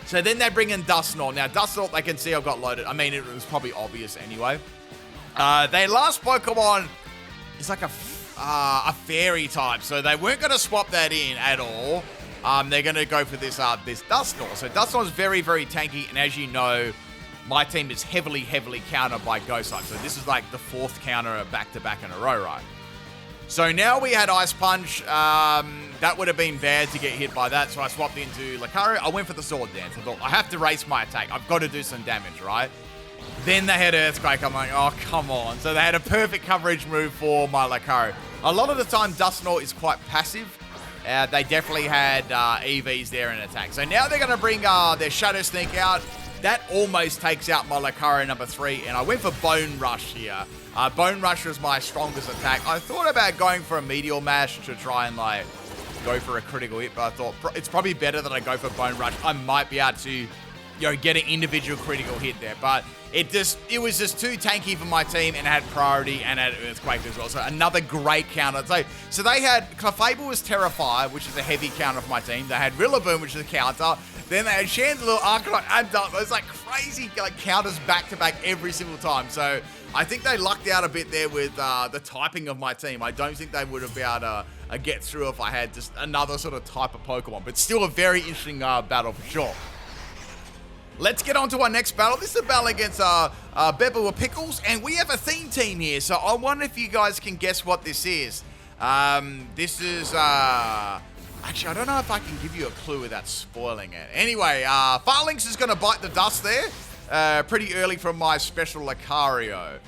So then they bring in Dusknoir. Now, Dusknoir, they can see I've got loaded. I mean, it was probably obvious anyway. Their last Pokemon is like a fairy type, so they weren't going to swap that in at all. They're going to go for this Dusknoir. So Dusknoir is very, very tanky, and as you know, my team is heavily, heavily countered by Ghost type. So this is like the 4th counter back-to-back in a row, right? So now we had Ice Punch. That would have been bad to get hit by that, so I swapped into Lucario. I went for the Sword Dance. I thought, I have to race my attack. I've got to do some damage, right? Then they had Earthquake. I'm like, oh, come on. So they had a perfect coverage move for my Lucario. A lot of the time, Dusknoir is quite passive. They definitely had EVs there in attack. So now they're going to bring their Shadow Sneak out. That almost takes out my Lucario number 3, and I went for Bone Rush here. Bone Rush was my strongest attack. I thought about going for a Meteor Mash to try and, like, go for a critical hit, but I thought it's probably better that I go for Bone Rush. I might be able to, you know, get an individual critical hit there, but it was just too tanky for my team, and had priority and had Earthquake as well. So another great counter. So they had Clefable was Terrify, which is a heavy counter for my team. They had Rillaboom, which is a counter. Then they had Chandelure, Arcanine, and Dusknoir. It's like crazy, like, counters back to back every single time. So I think they lucked out a bit there with the typing of my team. I don't think they would have been able to get through if I had just another sort of type of Pokemon. But still a very interesting battle for sure. Let's get on to our next battle. This is a battle against Beppa with Pickles, and we have a theme team here. So I wonder if you guys can guess what this is. This is... Actually, I don't know if I can give you a clue without spoiling it. Anyway, Farlinx is going to bite the dust there pretty early from my special Lucario.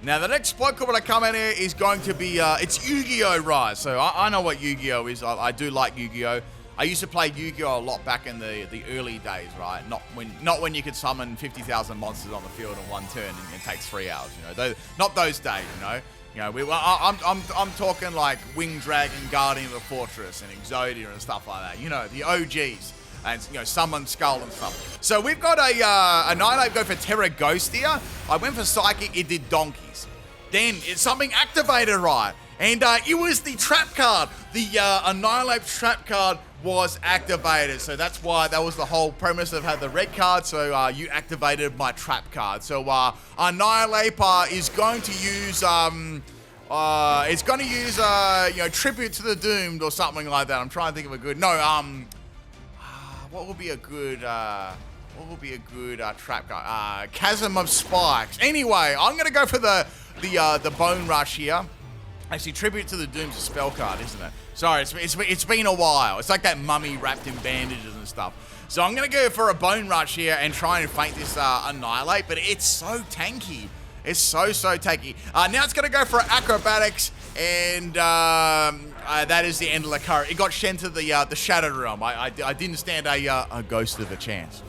Now, the next Pokemon to come in here is going to be, it's Yu-Gi-Oh! Rise. So I know what Yu-Gi-Oh! Is. I do like Yu-Gi-Oh! I used to play Yu-Gi-Oh! A lot back in the early days, right? Not when you could summon 50,000 monsters on the field in one turn and it takes 3 hours, you know. Not those days, you know. You know, I'm talking like Winged Dragon, Guardian of the Fortress, and Exodia and stuff like that. You know, the OGs. And, you know, Summon Skull and stuff. So we've got a Nighthawk go for Terra Ghost here. I went for Psychic, it did Donkeys. Then it's something activated, right? And it was the trap card. The Annihilate trap card was activated. So that's why that was the whole premise of having the red card. So you activated my trap card. So Annihilate is going to use it's going to use you know, Tribute to the Doomed or something like that. I'm trying to think of a good what would be a good What will be a good trap card? Chasm of Spikes. Anyway, I'm going to go for the Bone Rush here. Actually, Tribute to the Doom's a spell card, isn't it? Sorry, it's been a while. It's like that mummy wrapped in bandages and stuff. So I'm going to go for a Bone Rush here and try and feint this Annihilate, but it's so tanky. It's so tanky. Now it's going to go for Acrobatics, and that is the end of Lucario. It got sent to the Shattered Realm. I didn't stand a ghost of a chance.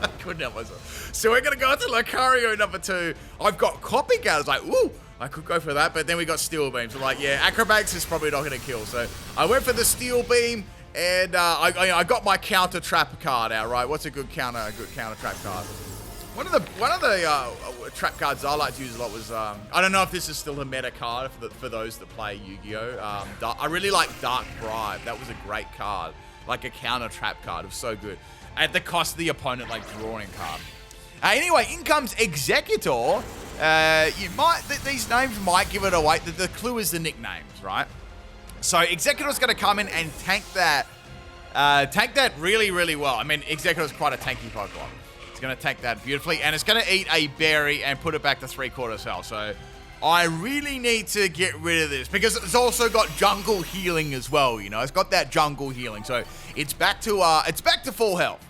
I couldn't help myself. So we're going to go to Lucario number 2. I've got Copycat. I was like, ooh, I could go for that, but then we got Steel Beam. So like, yeah, Acrobatics is probably not going to kill. So I went for the Steel Beam, and I got my counter trap card out, right? What's a good counter trap card? One of the trap cards I like to use a lot was, I don't know if this is still a meta card for those that play Yu-Gi-Oh! I really like Dark Bribe. That was a great card. Like a counter trap card. It was so good. At the cost of the opponent, like, drawing a card. Anyway, in comes Executor. These names might give it away. The clue is the nicknames, right? So Executor's going to come in and tank that really, really well. I mean, Executor's quite a tanky Pokemon. Going to tank that beautifully, and it's going to eat a berry and put it back to 3/4 health. So I really need to get rid of this because it's also got jungle healing as well. You know, it's got that jungle healing, so it's back to full health.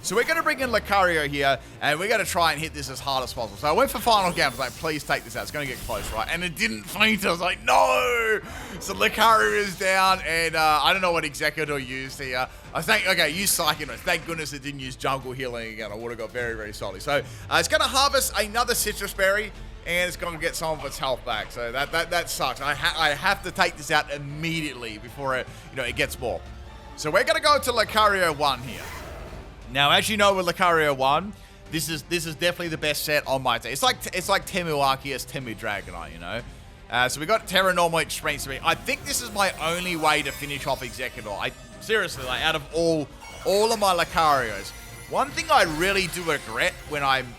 So we're going to bring in Lucario here, and we're going to try and hit this as hard as possible. So I went for Final Game. I was like, please take this out. It's going to get close, right? And it didn't faint. I was like, no! So Lucario is down, and I don't know what Executor used here. I think, okay, use Psychic Note. Thank goodness it didn't use Jungle Healing again. I would have got very, very salty. So it's going to harvest another Citrus Berry, and it's going to get some of its health back. So that sucks. I have to take this out immediately before it gets more. So we're going to go to Lucario 1 here. Now, as you know with Lucario 1, this is definitely the best set on my team. It's like Temu Arceus, Temu Dragonite, you know? So we got Terra Normal Extreme Speed. I think this is my only way to finish off Executor. Seriously, like, out of all of my Lucarios, one thing I really do regret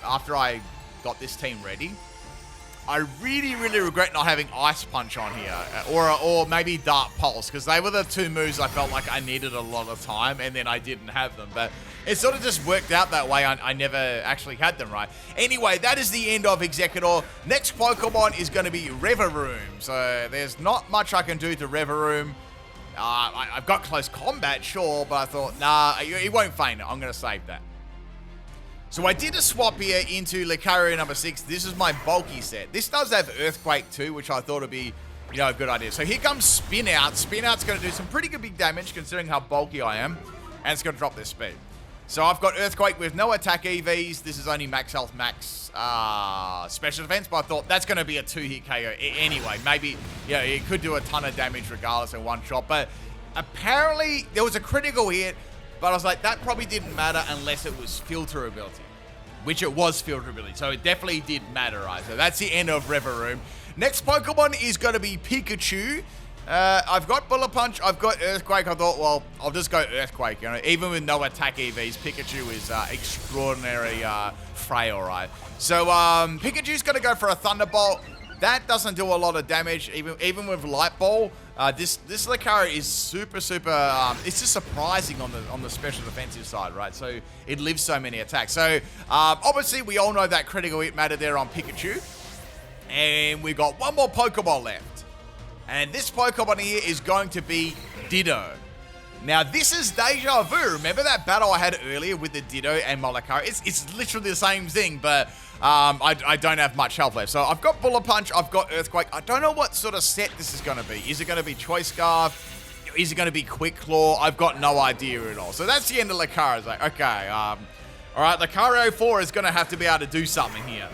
after I got this team ready, I really, really regret not having Ice Punch on here, or maybe Dark Pulse, because they were the two moves I felt like I needed a lot of time, and then I didn't have them. But it sort of just worked out that way. I never actually had them right. Anyway, that is the end of Executor. Next Pokemon is going to be Revavroom. So there's not much I can do to Revavroom. I've got Close Combat, sure, but I thought, nah, he won't faint. I'm going to save that. So I did a swap here into Lucario number 6. This is my bulky set. This does have Earthquake too, which I thought would be, a good idea. So here comes Spin Out. Spin Out's going to do some pretty good big damage considering how bulky I am, and it's going to drop their speed. So I've got Earthquake with no attack EVs. This is only max health, max special defense, but I thought that's going to be a 2-hit KO anyway. Maybe, it could do a ton of damage regardless in one shot, but apparently there was a critical hit. But I was like, that probably didn't matter unless it was filter ability, which it was filter ability. So it definitely did matter, right? So that's the end of Revavroom. Next Pokemon is going to be Pikachu. I've got Bullet Punch. I've got Earthquake. I thought, well, I'll just go Earthquake. Even with no attack EVs, Pikachu is extraordinary frail, right? So Pikachu's going to go for a Thunderbolt. That doesn't do a lot of damage, even with Light Ball. This Lucario is super, it's just surprising on the special defensive side, right? So it lives so many attacks. So obviously we all know that critical hit matter there on Pikachu. And we've got one more Pokeball left. And this Pokemon here is going to be Ditto. Now this is Deja Vu. Remember that battle I had earlier with the Ditto and my Lucario? It's literally the same thing, but I don't have much health left. So I've got Bullet Punch, I've got Earthquake. I don't know what sort of set this is going to be. Is it going to be Choice Scarf? Is it going to be Quick Claw? I've got no idea at all. So that's the end of Lucario. It's like, okay, all right, Lucario 4 is going to have to be able to do something here.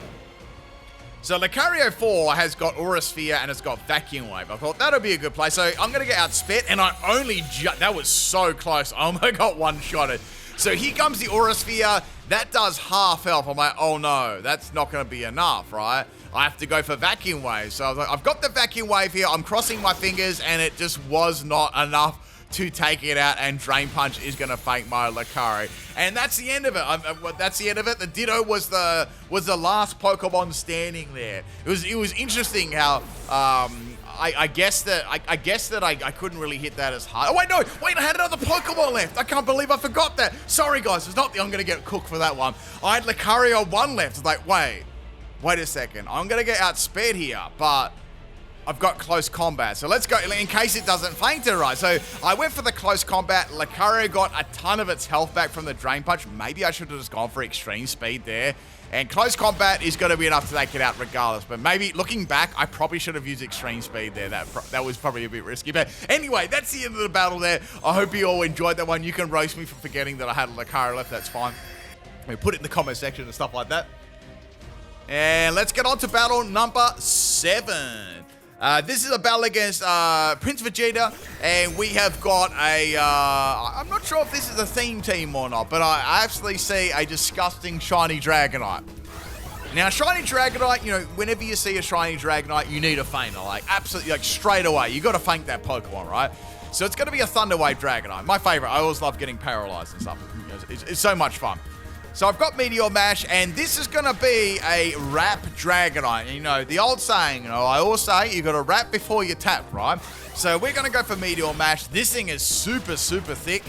So Lucario 4 has got Aura Sphere and it's got Vacuum Wave. I thought that'll be a good play. So I'm going to get outspit, and I only that was so close. I almost got one-shotted. So here comes the Aura Sphere. That does half health. I'm like, oh no, that's not going to be enough, right? I have to go for Vacuum Wave. So I was like, I've got the Vacuum Wave here. I'm crossing my fingers, and it just was not enough to take it out, and Drain Punch is going to fake my Lucario. And that's the end of it. That's the end of it. The Ditto was the last Pokemon standing there. It was interesting how I guess that I couldn't really hit that as hard. Oh, wait, I had another Pokemon left. I can't believe I forgot that. Sorry, guys. It's not I'm going to get cooked for that one. I had Lucario 1 left. It's like, wait a second. I'm going to get outspeed here, but I've got close combat. So let's go, in case it doesn't faint it right. So I went for the close combat. Lucario got a ton of its health back from the Drain Punch. Maybe I should have just gone for extreme speed there. And close combat is going to be enough to take it out regardless. But maybe, looking back, I probably should have used extreme speed there. That was probably a bit risky. But anyway, that's the end of the battle there. I hope you all enjoyed that one. You can roast me for forgetting that I had a Lucario left. That's fine. Put it in the comment section and stuff like that. And let's get on to battle number 7. This is a battle against Prince Vegeta, and we have got a, I'm not sure if this is a theme team or not, but I actually see a disgusting shiny Dragonite. Now, shiny Dragonite, you know, whenever you see a shiny Dragonite, you need a feiner, like, absolutely, like, straight away. You got to feint that Pokemon, right? So it's going to be a Thunder Wave Dragonite. My favorite. I always love getting paralyzed and stuff. You know, it's so much fun. So I've got Meteor Mash, and this is going to be a wrap Dragonite. You know, the old saying, you know, I always say you got to wrap before you tap, right? So we're going to go for Meteor Mash. This thing is super, super thick.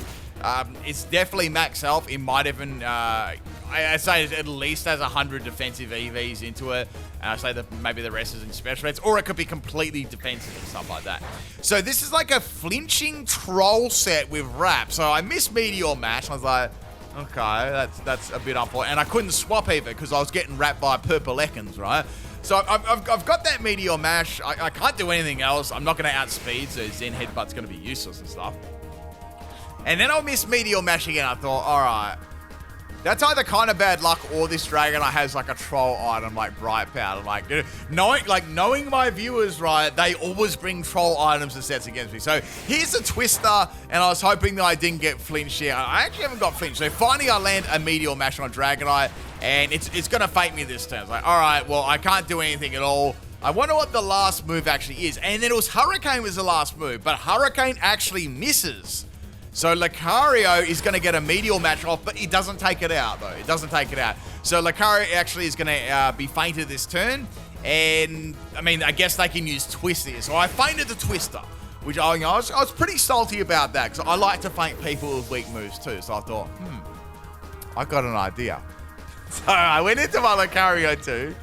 It's definitely max health. It might even, I'd say it at least has 100 defensive EVs into it. And I say that maybe the rest is in special effects, or it could be completely defensive and stuff like that. So this is like a flinching troll set with wrap. So I missed Meteor Mash. I was like, okay, that's a bit unfortunate. And I couldn't swap either because I was getting wrapped by purple Ekans, right? So I've got that Meteor Mash. I can't do anything else. I'm not going to outspeed, so Zen Headbutt's going to be useless and stuff. And then I'll miss Meteor Mash again. I thought, all right, that's either kind of bad luck or this Dragonite has like a troll item like Bright Powder. Like, knowing my viewers, right, they always bring troll items and sets against me. So here's a Twister, and I was hoping that I didn't get flinched here. I actually haven't got flinched. So finally I land a Meteor Mash on Dragonite, and it's going to fate me this turn. It's like, all right, well, I can't do anything at all. I wonder what the last move actually is. And then it was Hurricane was the last move, but Hurricane actually misses. So Lucario is going to get a Meteor Match off, but he doesn't take it out, though. It doesn't take it out. So Lucario actually is going to be fainted this turn. And, I mean, I guess they can use Twist here. So I fainted the Twister, which I was pretty salty about that, because I like to feint people with weak moves, too. So I thought, I got an idea. So I went into my Lucario 2,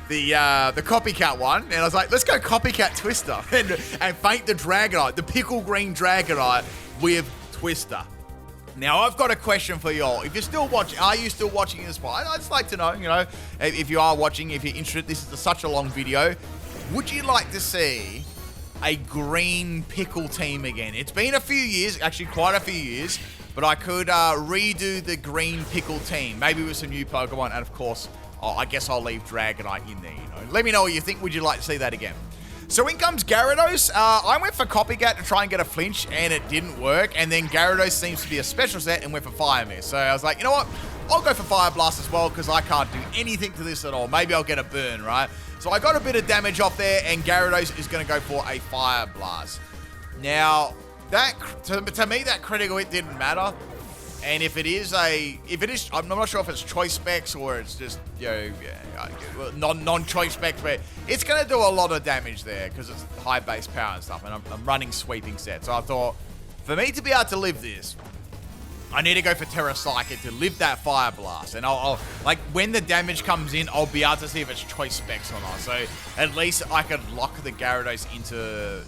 the copycat one, and I was like, let's go copycat Twister and feint the Dragonite, the pickle green Dragonite with Twister. Now, I've got a question for y'all. If you're still watching, are you still watching this part? I'd just like to know, you know, if you are watching, if you're interested, this is such a long video. Would you like to see a green pickle team again? It's been a few years, actually quite a few years, but I could redo the green pickle team, maybe with some new Pokemon, and of course, I guess I'll leave Dragonite in there, you know. Let me know what you think. Would you like to see that again? So in comes Gyarados. I went for Copycat to try and get a flinch, and it didn't work. And then Gyarados seems to be a special set and went for Fire Mist. So I was like, you know what? I'll go for Fire Blast as well, because I can't do anything to this at all. Maybe I'll get a burn, right? So I got a bit of damage off there, and Gyarados is going to go for a Fire Blast. Now, that to me, that critical hit didn't matter. And if it is, I'm not sure if it's choice specs or it's just, you know, non-choice specs, but it's going to do a lot of damage there because it's high base power and stuff, and I'm running sweeping sets. So I thought, for me to be able to live this, I need to go for Terra Psychic to live that Fire Blast. And I'll like, when the damage comes in, I'll be able to see if it's choice specs or not. So at least I could lock the Gyarados into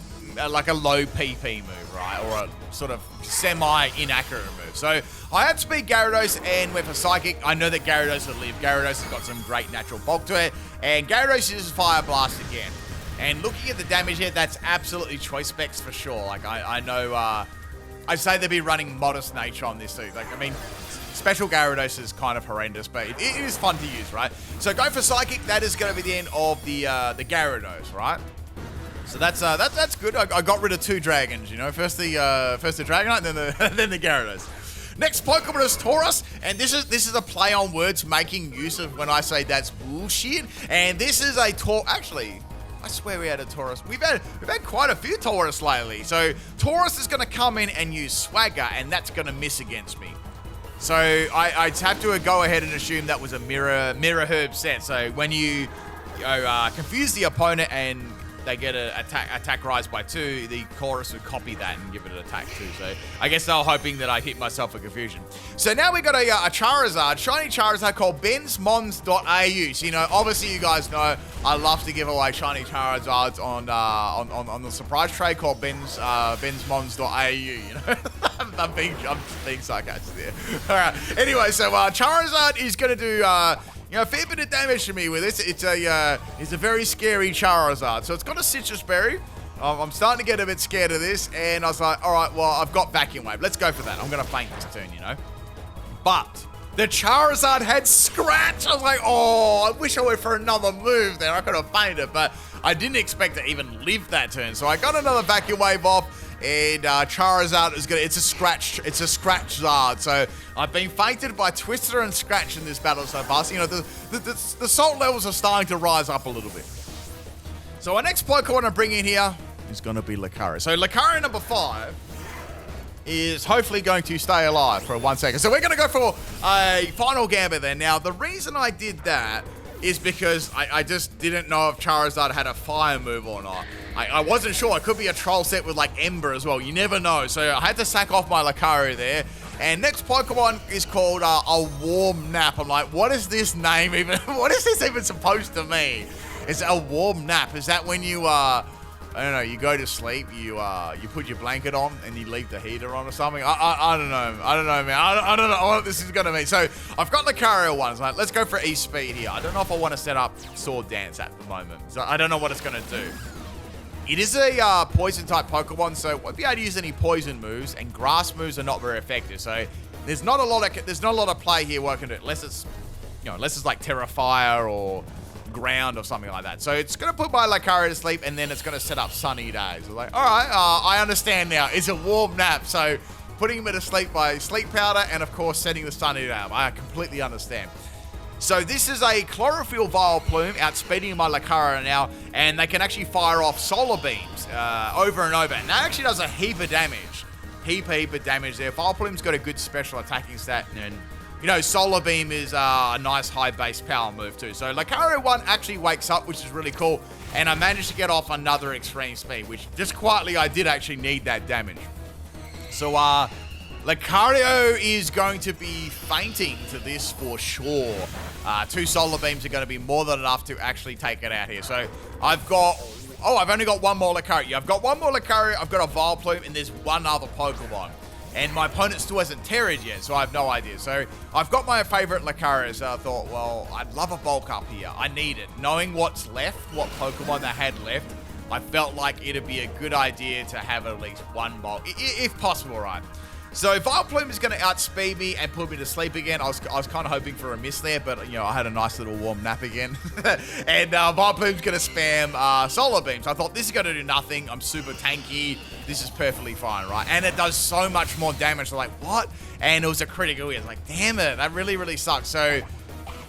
like a low PP move, right? Or a sort of semi-inaccurate move. So I had to beat Gyarados and went for Psychic. I know that Gyarados would live. Gyarados has got some great natural bulk to it. And Gyarados uses Fire Blast again. And looking at the damage here, that's absolutely choice specs for sure. Like, I know, I'd say they'd be running Modest Nature on this too. Like, I mean, Special Gyarados is kind of horrendous, but it is fun to use, right? So go for Psychic. That is going to be the end of the Gyarados, right? So that's good. I got rid of 2 dragons, you know. First the Dragonite, then the Gyarados. Next Pokemon is Tauros, and this is a play on words making use of when I say that's bullshit. And this is a Actually, I swear we had a Tauros. We've had quite a few Tauros lately. So Tauros is going to come in and use Swagger, and that's going to miss against me. So I'd have to go ahead and assume that was a Mirror Herb set. So when you confuse the opponent and they get an attack rise by 2, the chorus would copy that and give it an attack too. So I guess they were hoping that I hit myself for confusion. So now we got a Charizard, shiny Charizard called bensmons.au. So, you know, obviously you guys know I love to give away shiny Charizards on the surprise trade called bensmons.au, you know. I'm being sarcastic there. All right. Anyway, so Charizard is going to do, you know, a fair bit of damage to me with this. It's a very scary Charizard. So it's got a Citrus Berry. I'm starting to get a bit scared of this, and I was like, all right, well, I've got Vacuum Wave. Let's go for that. I'm going to feint this turn, you know. But the Charizard had Scratch. I was like, oh, I wish I went for another move there. I could have feinted, but I didn't expect to even live that turn. So I got another Vacuum Wave off. And Charizard is it's a Scratch Zard. So I've been feinted by Twister and Scratch in this battle so far. So, you know, the salt levels are starting to rise up a little bit. So our next Pokemon I bring in here is going to be Lucario. So Lucario number 5 is hopefully going to stay alive for 1 second. So we're going to go for a final Gambit then. Now, the reason I did that is because I just didn't know if Charizard had a fire move or not. I wasn't sure. It could be a troll set with like Ember as well. You never know. So I had to sack off my Lucario there. And next Pokemon is called a Warm Nap. I'm like, what is this name even? What is this even supposed to mean? It's a warm nap. Is that when you I don't know, you go to sleep, you put your blanket on and you leave the heater on or something? I don't know. I don't know, man. I don't know what this is going to mean. So I've got the Lucario ones. Like, let's go for E-Speed here. I don't know if I want to set up Sword Dance at the moment. So I don't know what it's going to do. It is a poison-type Pokemon, so won't be able to use any poison moves, and grass moves are not very effective. So there's not a lot of play here working it, unless it's, you know, unless it's like Terra Fire or Ground or something like that. So it's going to put my Lucario to sleep, and then it's going to set up Sunny Days. So like, all right, I understand now. It's a warm nap, so putting him to sleep by Sleep Powder, and of course setting the Sunny Day up. I completely understand. So this is a Chlorophyll Vileplume outspeeding my Lucario now, and they can actually fire off Solar Beams over and over. And that actually does a heap of damage. Heap of damage there. Vileplume's got a good special attacking stat, and you know, Solar Beam is a nice high base power move too. So Lucario 1 actually wakes up, which is really cool, and I managed to get off another Extreme Speed, which just quietly I did actually need that damage. So Lucario is going to be fainting to this for sure. 2 Solar Beams are going to be more than enough to actually take it out here. So I've only got one more Lucario. Yeah, I've got one more Lucario, I've got a Vileplume, and there's one other Pokemon. And my opponent still hasn't Terra'd yet, so I have no idea. So I've got my favorite Lucario, so I thought, well, I'd love a bulk up here. I need it. Knowing what's left, what Pokemon they had left, I felt like it'd be a good idea to have at least one bulk, if possible, right? So Vileplume is going to outspeed me and put me to sleep again. I was kind of hoping for a miss there, but you know, I had a nice little warm nap again. And Vileplume's going to spam Solar Beams. I thought this is going to do nothing. I'm super tanky. This is perfectly fine, right? And it does so much more damage. I'm like, what? And it was a critical hit. Like, damn it, that really, really sucks. So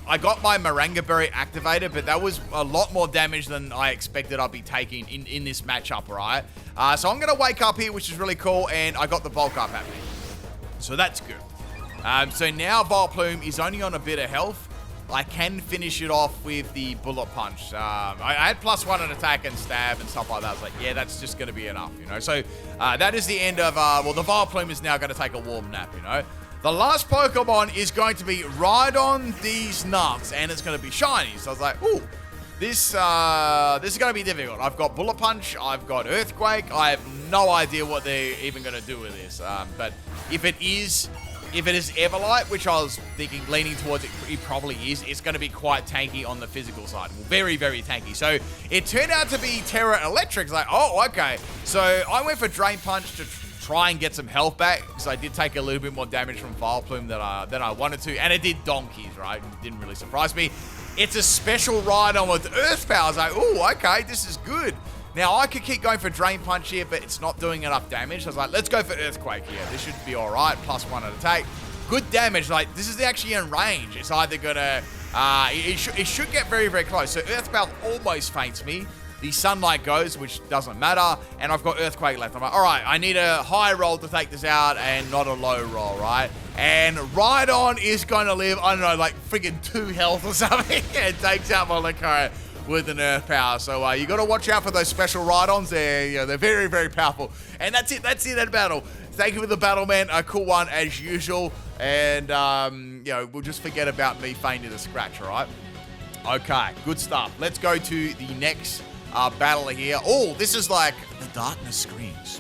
I got my Moringa Berry activated, but that was a lot more damage than I expected I'd be taking in this matchup, right? So I'm going to wake up here, which is really cool, and I got the bulk up happening. So that's good. So now Vileplume is only on a bit of health. I can finish it off with the Bullet Punch. I had +1 on attack and stab and stuff like that. I was like, yeah, that's just going to be enough, you know. So that is the end of, well, the Vileplume is now going to take a warm nap, you know. The last Pokemon is going to be Rhydon These Nuts, and it's going to be shiny. So I was like, ooh, this is going to be difficult. I've got Bullet Punch, I've got Earthquake. I have no idea what they're even going to do with this. But if it is Everlight, which I was thinking, leaning towards it probably is, it's going to be quite tanky on the physical side. Very, very tanky. So it turned out to be Terra Electric. It's like, oh, okay. So I went for Drain Punch to try and get some health back, because I did take a little bit more damage from Vileplume than I wanted to, and it did donkeys, right? It didn't really surprise me. It's a special Rhydon with Earth Power. I was like, oh, okay, this is good. Now, I could keep going for Drain Punch here, but it's not doing enough damage. So I was like, let's go for Earthquake here. This should be all right. +1 on attack. Good damage. Like, this is actually in range. It's either going to... it should get very, very close. So Earth Power almost faints me. The Sunlight goes, which doesn't matter. And I've got Earthquake left. I'm like, all right, I need a high roll to take this out and not a low roll, right? And Rhydon is going to live, I don't know, like freaking 2 health or something. It takes out my Lucario with an Earth power. So you got to watch out for those special ride-ons. They're very, very powerful. And that's it. That's it at battle. Thank you for the battle, man. A cool one as usual. And, we'll just forget about me fainting to scratch, all right? Okay, good stuff. Let's go to the next battle here. Oh, this is like the darkness screams.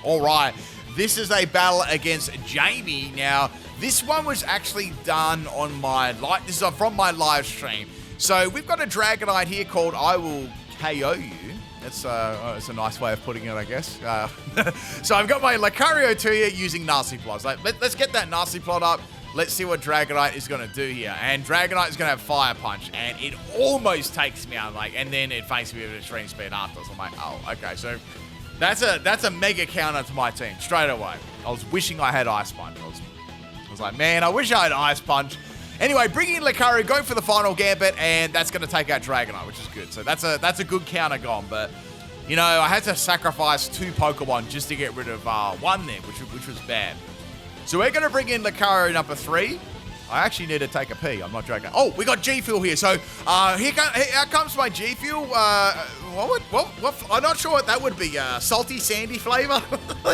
All right, this is a battle against Jamie. Now, this one was actually done on my this is from my live stream. So we've got a Dragonite here called I Will KO You. That's a nice way of putting it, I guess. So I've got my Lucario to here using Nasty Plots. Let's get that Nasty Plot up. Let's see what Dragonite is going to do here. And Dragonite is going to have Fire Punch. And it almost takes me out, and then it faints me with Extreme Speed after. So I'm like, oh, okay. So that's a mega counter to my team, straight away. I was wishing I had Ice Punch. I was like, man, I wish I had Ice Punch. Anyway, bringing in Lucario, going for the final Gambit, and that's going to take out Dragonite, which is good. So that's a good counter gone. But, I had to sacrifice 2 Pokemon just to get rid of one there, which was bad. So we're going to bring in Lucario number 3. I actually need to take a pee. I'm not joking. Oh, we got G Fuel here. So here comes my G Fuel. What? I'm not sure what that would be. Salty, sandy flavor.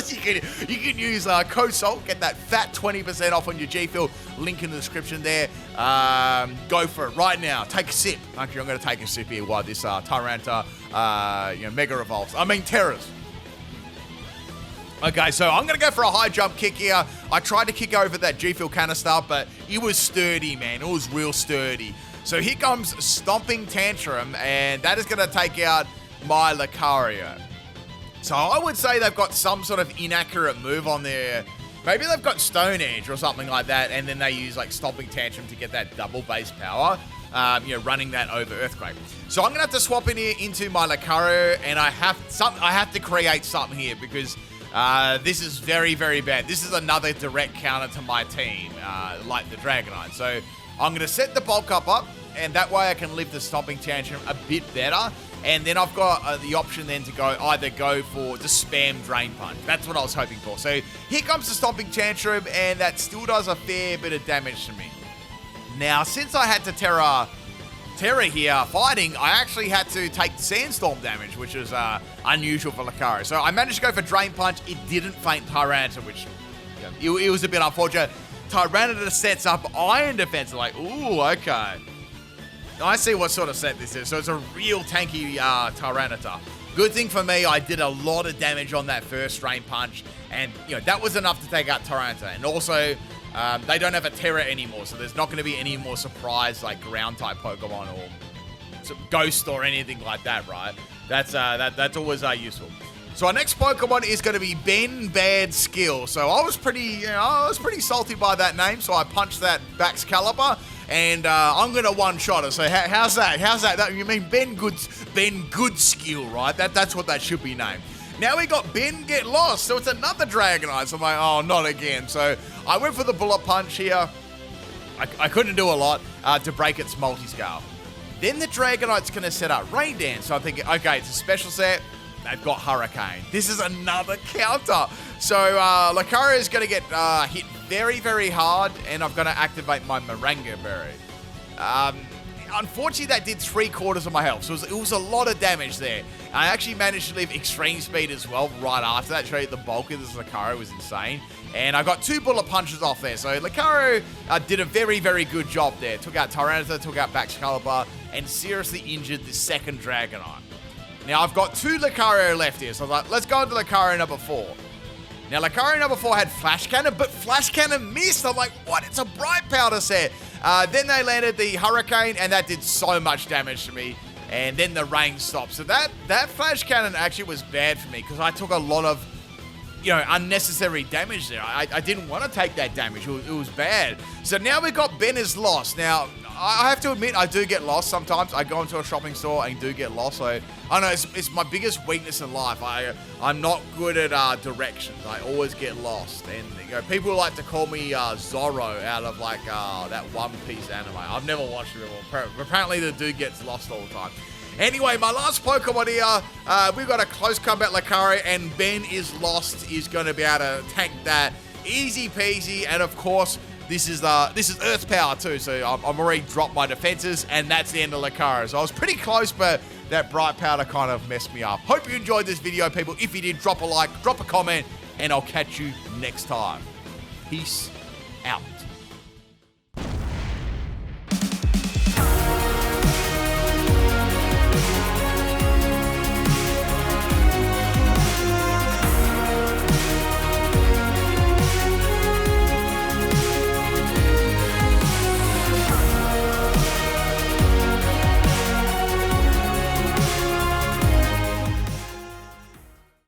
you can use code SALT. Get that fat 20% off on your G Fuel. Link in the description there. Go for it right now. Take a sip. Actually, I'm going to take a sip here while this Tyranta Mega Revolves. Terras. Okay, so I'm going to go for a high jump kick here. I tried to kick over that G-Fuel canister, but it was sturdy, man. It was real sturdy. So here comes Stomping Tantrum, and that is going to take out my Lucario. So I would say they've got some sort of inaccurate move on there. Maybe they've got Stone Edge or something like that, and then they use Stomping Tantrum to get that double base power. Running that over Earthquake. So I'm going to have to swap in here into my Lucario, and I have to create something here because this is very, very bad. This is another direct counter to my team, like the Dragonite. So I'm going to set the bulk up, and that way I can live the Stomping Tantrum a bit better. And then I've got the option then to either go for just spam Drain Punch. That's what I was hoping for. So here comes the Stomping Tantrum, and that still does a fair bit of damage to me. Now, since I had to Terra here fighting, I actually had to take Sandstorm damage, which is unusual for Lucario. So I managed to go for Drain Punch. It didn't faint Tyranitar, which it was a bit unfortunate. Tyranitar sets up Iron Defense. Ooh, okay. I see what sort of set this is. So it's a real tanky Tyranitar. Good thing for me, I did a lot of damage on that first Drain Punch. And, that was enough to take out Tyranitar. And also, they don't have a Terra anymore, so there's not going to be any more surprise Ground-type Pokemon or Ghost or anything like that, right? That's always useful. So our next Pokemon is going to be Ben Bad Skill. So I was pretty salty by that name, so I punched that Baxcalibur, and I'm going to one-shot it. So how's that? You mean Ben Good Skill, right? That's what that should be named. Now we got Ben Get Lost, so it's another Dragonite. So I'm like, oh, not again. So I went for the Bullet Punch here. I couldn't do a lot to break its multi-scale. Then the Dragonite's going to set up Rain Dance. So I'm thinking, okay, it's a special set. They've got Hurricane. This is another counter. So Lucario is going to get hit very, very hard, and I'm going to activate my Moringa Berry. Unfortunately, that did 3/4 of my health, so it was a lot of damage there. I actually managed to leave Extreme Speed as well right after that. Show you the bulk of this Lucario was insane. And I got 2 Bullet Punches off there. So Lucario did a very, very good job there. Took out Tyranitar, took out Baxcalibur, and seriously injured the second Dragonite. Now, I've got 2 Lucario left here, so I was like, let's go into Lucario number 4. Now, Lucario number 4 had Flash Cannon, but Flash Cannon missed. I'm like, what? It's a Bright Powder set. Then they landed the Hurricane, and that did so much damage to me. And then the rain stopped. So that Flash Cannon actually was bad for me because I took a lot of, unnecessary damage there. I didn't want to take that damage. It was bad. So now we got Ben is lost. Now, I have to admit, I do get lost sometimes. I go into a shopping store and do get lost. So I know it's my biggest weakness in life. I'm not good at directions. I always get lost. And people like to call me Zorro out of that One Piece anime. I've never watched it before. Apparently the dude gets lost all the time. Anyway, my last Pokemon here, we've got a close combat Lucario, and Ben is lost. He's going to be able to tank that easy peasy. And of course, This is Earth Power too, so I've already dropped my defenses, and that's the end of Lucario. So I was pretty close, but that Bright Powder kind of messed me up. Hope you enjoyed this video, people. If you did, drop a like, drop a comment, and I'll catch you next time. Peace out.